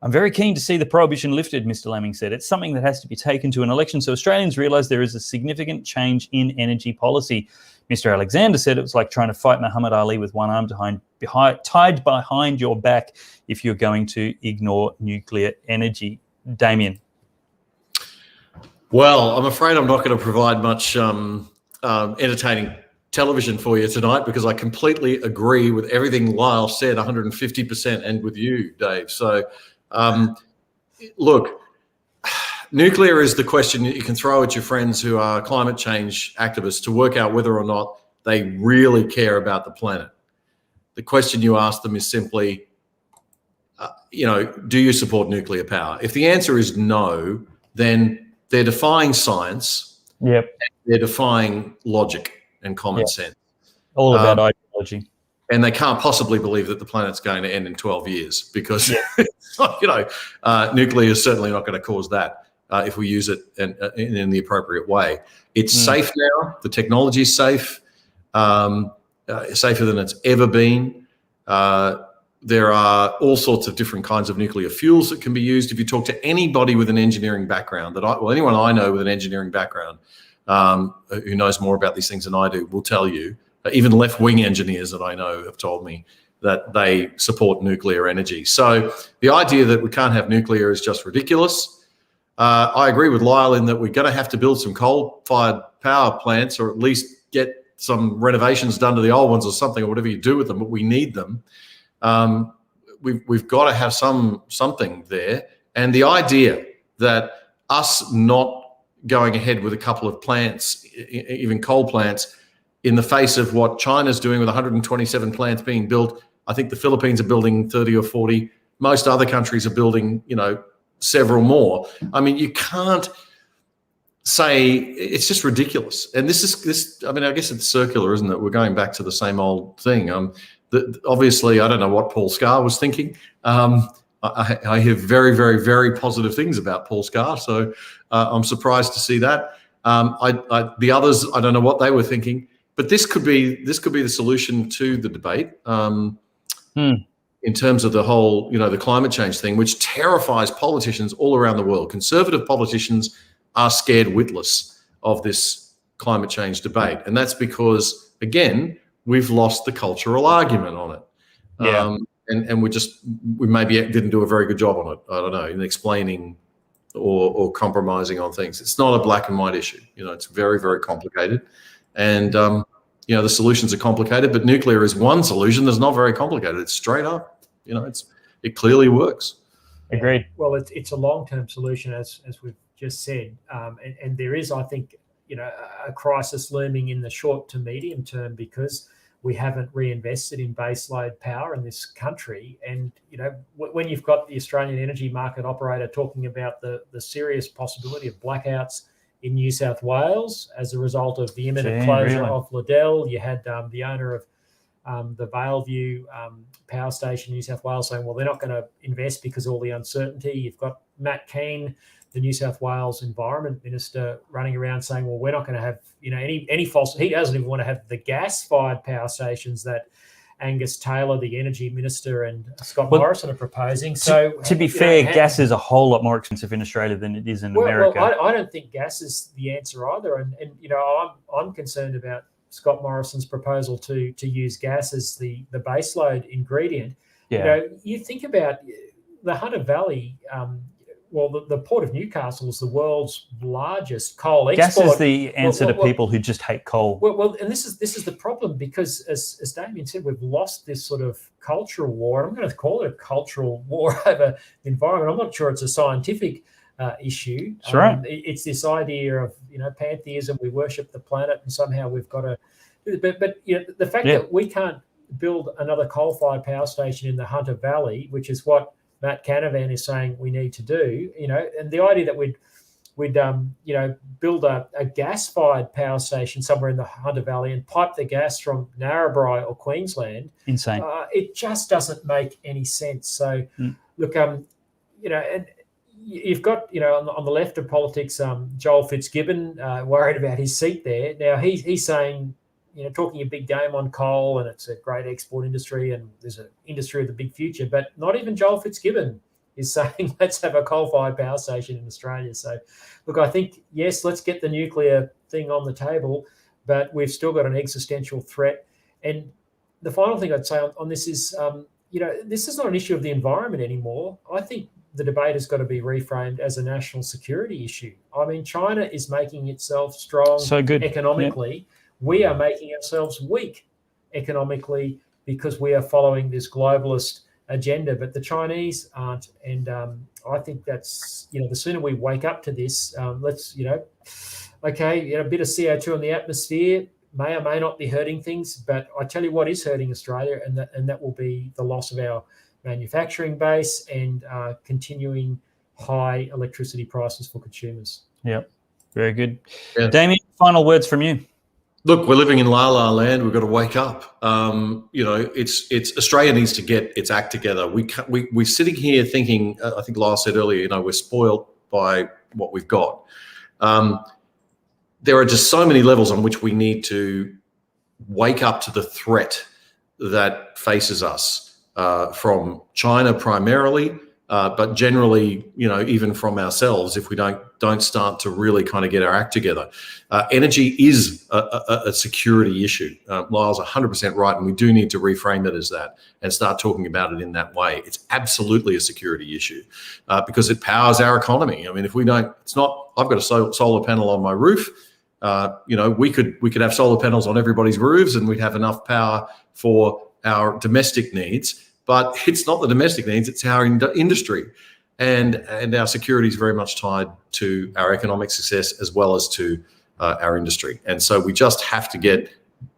I'm very keen to see the prohibition lifted, Mr. Laming said. It's something that has to be taken to an election so Australians realise there is a significant change in energy policy. Mr. Alexander said it was like trying to fight Muhammad Ali with one arm tied behind your back if you're going to ignore nuclear energy. Damian. Well, I'm afraid I'm not going to provide much entertaining television for you tonight, because I completely agree with everything Lyle said, 150%, and with you, Dave. So, look, nuclear is the question that you can throw at your friends who are climate change activists to work out whether or not they really care about the planet. The question you ask them is simply, do you support nuclear power? If the answer is no, then they're defying science. Yep. They're defying logic and common sense. All about ideology. And they can't possibly believe that the planet's going to end in 12 years because, nuclear is certainly not going to cause that if we use it in the appropriate way. It's safe now. The technology is safe, safer than it's ever been. There are all sorts of different kinds of nuclear fuels that can be used. If you talk to anybody with an engineering background, anyone I know with an engineering background who knows more about these things than I do will tell you, even left-wing engineers that I know have told me that they support nuclear energy. So the idea that we can't have nuclear is just ridiculous. I agree with Lyle in that we're going to have to build some coal-fired power plants, or at least get some renovations done to the old ones or something, or whatever you do with them, but we need them. We've got to have something there. And the idea that us not going ahead with a couple of plants, even coal plants, in the face of what China's doing with 127 plants being built. I think the Philippines are building 30 or 40. Most other countries are building, several more. I mean, you can't say, it's just ridiculous. And I guess it's circular, isn't it? We're going back to the same old thing. Obviously, I don't know what Paul Scar was thinking. I hear very, very, very positive things about Paul Scar, so I'm surprised to see that. The others, I don't know what they were thinking, but this could be the solution to the debate in terms of the whole, the climate change thing, which terrifies politicians all around the world. Conservative politicians are scared witless of this climate change debate, and that's because, again, we've lost the cultural argument on it. Yeah. And we maybe didn't do a very good job on it. I don't know, in explaining or compromising on things. It's not a black and white issue. It's very, very complicated. And, the solutions are complicated, but nuclear is one solution that's not very complicated. It's straight up, it clearly works. Agreed. Well, it's a long-term solution, as we've just said. And there is, I think, a crisis looming in the short to medium term because we haven't reinvested in baseload power in this country. And, when you've got the Australian energy market operator talking about the serious possibility of blackouts in New South Wales as a result of the imminent closure of Liddell, you had the owner of the Vale power station in New South Wales saying, well, they're not going to invest because of all the uncertainty. You've got Matt Keane, the New South Wales Environment Minister, running around saying, well, we're not going to have, any false, he doesn't even want to have the gas-fired power stations that Angus Taylor, the Energy Minister, and Scott Morrison are proposing. So to be fair, gas is a whole lot more expensive in Australia than it is in America. Well, I don't think gas is the answer either. And I'm concerned about Scott Morrison's proposal to use gas as the baseload ingredient. Yeah. You think about the Hunter Valley. The Port of Newcastle is the world's largest coal export. Gas is the answer to people who just hate coal. Well, and this is the problem because, as Damian said, we've lost this sort of cultural war. I'm going to call it a cultural war over the environment. I'm not sure it's a scientific issue. That's right. It's this idea of pantheism. We worship the planet, and somehow we've got to. But the fact that we can't build another coal-fired power station in the Hunter Valley, which is what Matt Canavan is saying we need to do, and the idea that we'd build a gas-fired power station somewhere in the Hunter Valley and pipe the gas from Narrabri or Queensland, insane. It just doesn't make any sense. So, look, and you've got on the left of politics, Joel Fitzgibbon worried about his seat there. Now he's saying, talking a big game on coal, and it's a great export industry, and there's an industry of the big future. But not even Joel Fitzgibbon is saying, let's have a coal-fired power station in Australia. So, look, I think, yes, let's get the nuclear thing on the table, but we've still got an existential threat. And the final thing I'd say on this is, this is not an issue of the environment anymore. I think the debate has got to be reframed as a national security issue. I mean, China is making itself strong economically. Yep. We are making ourselves weak economically because we are following this globalist agenda, but the Chinese aren't. And I think that's, the sooner we wake up to this, let's, a bit of CO2 in the atmosphere may or may not be hurting things, but I tell you what is hurting Australia, and that will be the loss of our manufacturing base and continuing high electricity prices for consumers. Yep, very good. Yeah. Damian, final words from you. Look, we're living in la-la land. We've got to wake up. It's Australia needs to get its act together. We're sitting here thinking, I think Lyle said earlier, we're spoiled by what we've got. There are just so many levels on which we need to wake up to the threat that faces us from China primarily, but generally, even from ourselves, if we don't start to really kind of get our act together. Energy is a security issue. Lyle's 100% right, and we do need to reframe it as that and start talking about it in that way. It's absolutely a security issue because it powers our economy. I mean, if we don't, it's not. I've got a solar panel on my roof. We could have solar panels on everybody's roofs, and we'd have enough power for our domestic needs. but it's not the domestic needs, it's our industry. And our security is very much tied to our economic success as well as to our industry. And so we just have to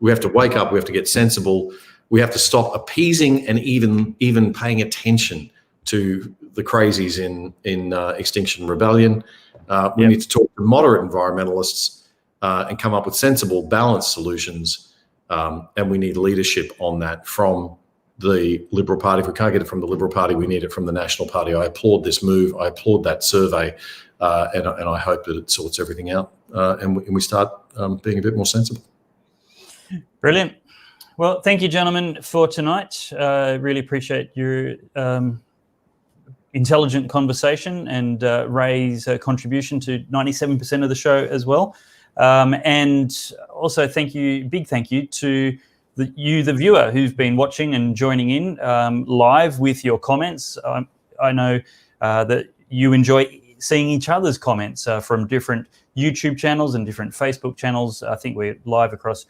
wake up, we have to get sensible, we have to stop appeasing and even paying attention to the crazies in Extinction Rebellion. We need to talk to moderate environmentalists and come up with sensible, balanced solutions. And we need leadership on that from the Liberal Party. If we can't get it from the Liberal Party, we need it from the National Party. I applaud this move. I applaud that survey, and I hope that it sorts everything out and we start being a bit more sensible. Brilliant. Well, thank you, gentlemen, for tonight. Really appreciate your intelligent conversation and Ray's contribution to 97% of the show as well. And also big thank you to the viewer who's been watching and joining in live with your comments. I know that you enjoy seeing each other's comments from different YouTube channels and different Facebook channels. I think we're live across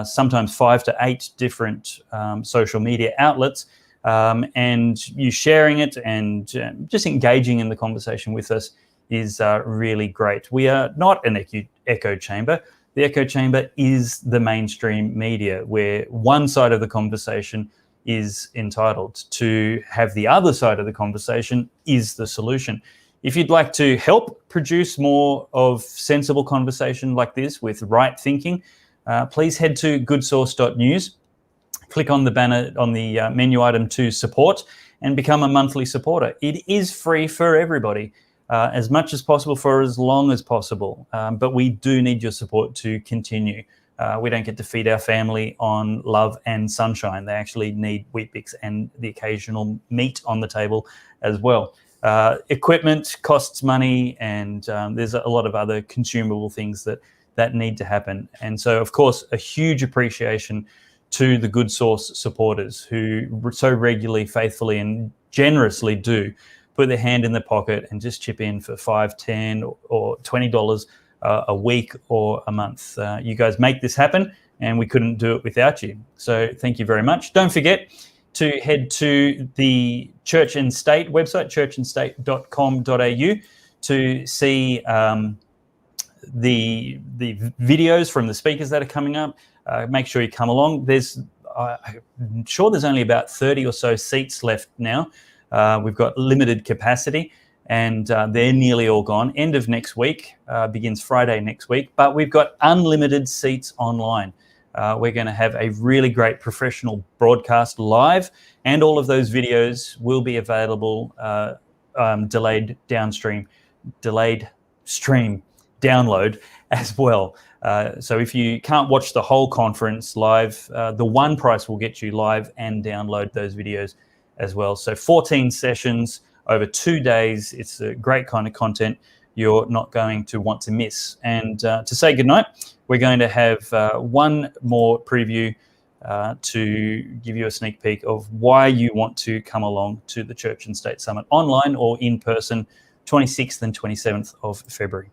sometimes 5 to 8 different social media outlets. And you sharing it and just engaging in the conversation with us is really great. We are not an echo chamber. The echo chamber is the mainstream media, where one side of the conversation is entitled to have the other side of the conversation is the solution. If you'd like to help produce more of sensible conversation like this with right thinking, please head to goodsource.news. Click on the banner on the menu item to support and become a monthly supporter. It is free for everybody, as much as possible for as long as possible. But we do need your support to continue. We don't get to feed our family on love and sunshine. They actually need Weet-Bix and the occasional meat on the table as well. Equipment costs money, and there's a lot of other consumable things that need to happen. And so, of course, a huge appreciation to the Good Source supporters who so regularly, faithfully and generously do put their hand in their pocket and just chip in for $5, $10 or $20 a week or a month. You guys make this happen, and we couldn't do it without you. So thank you very much. Don't forget to head to the Church and State website, churchandstate.com.au, to see the videos from the speakers that are coming up. Make sure you come along. I'm sure there's only about 30 or so seats left now. We've got limited capacity, and they're nearly all gone. End of next week, begins Friday next week, but we've got unlimited seats online. We're going to have a really great professional broadcast live, and all of those videos will be available delayed stream download as well. So if you can't watch the whole conference live, the one price will get you live and download those videos as well. So 14 sessions over 2 days. It's a great kind of content you're not going to want to miss. And to say goodnight, we're going to have one more preview to give you a sneak peek of why you want to come along to the Church and State Summit online or in person, 26th and 27th of February.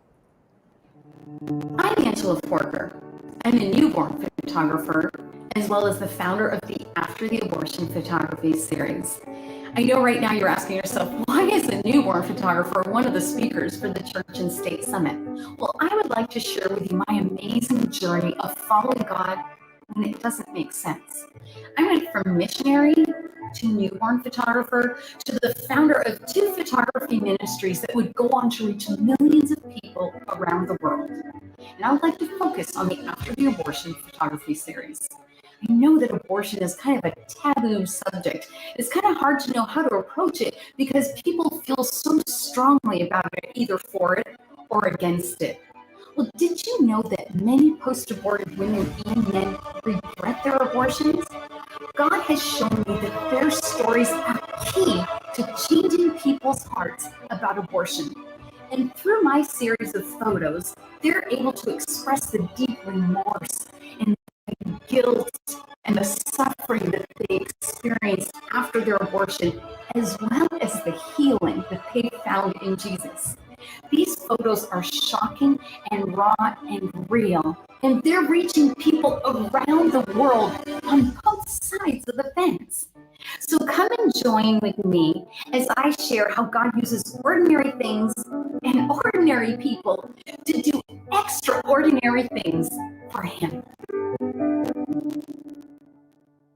I'm Angela Forker. I'm a newborn photographer, as well as the founder of the After the Abortion Photography series. I know right now you're asking yourself, why is a newborn photographer one of the speakers for the Church and State Summit? Well, I would like to share with you my amazing journey of following God when it doesn't make sense. I went from missionary to newborn photographer to the founder of 2 photography ministries that would go on to reach millions of people around the world. And I would like to focus on the After the Abortion Photography series. I know that abortion is kind of a taboo subject. It's kind of hard to know how to approach it because people feel so strongly about it, either for it or against it. Well, did you know that many post-aborted women and men regret their abortions? God has shown me that their stories are key to changing people's hearts about abortion. And through my series of photos, they're able to express the deep remorse and the guilt and the suffering that they experienced after their abortion, as well as the healing that they found in Jesus. These photos are shocking and raw and real, and they're reaching people around the world on both sides of the fence. So come and join with me as I share how God uses ordinary things and ordinary people to do extraordinary things for Him.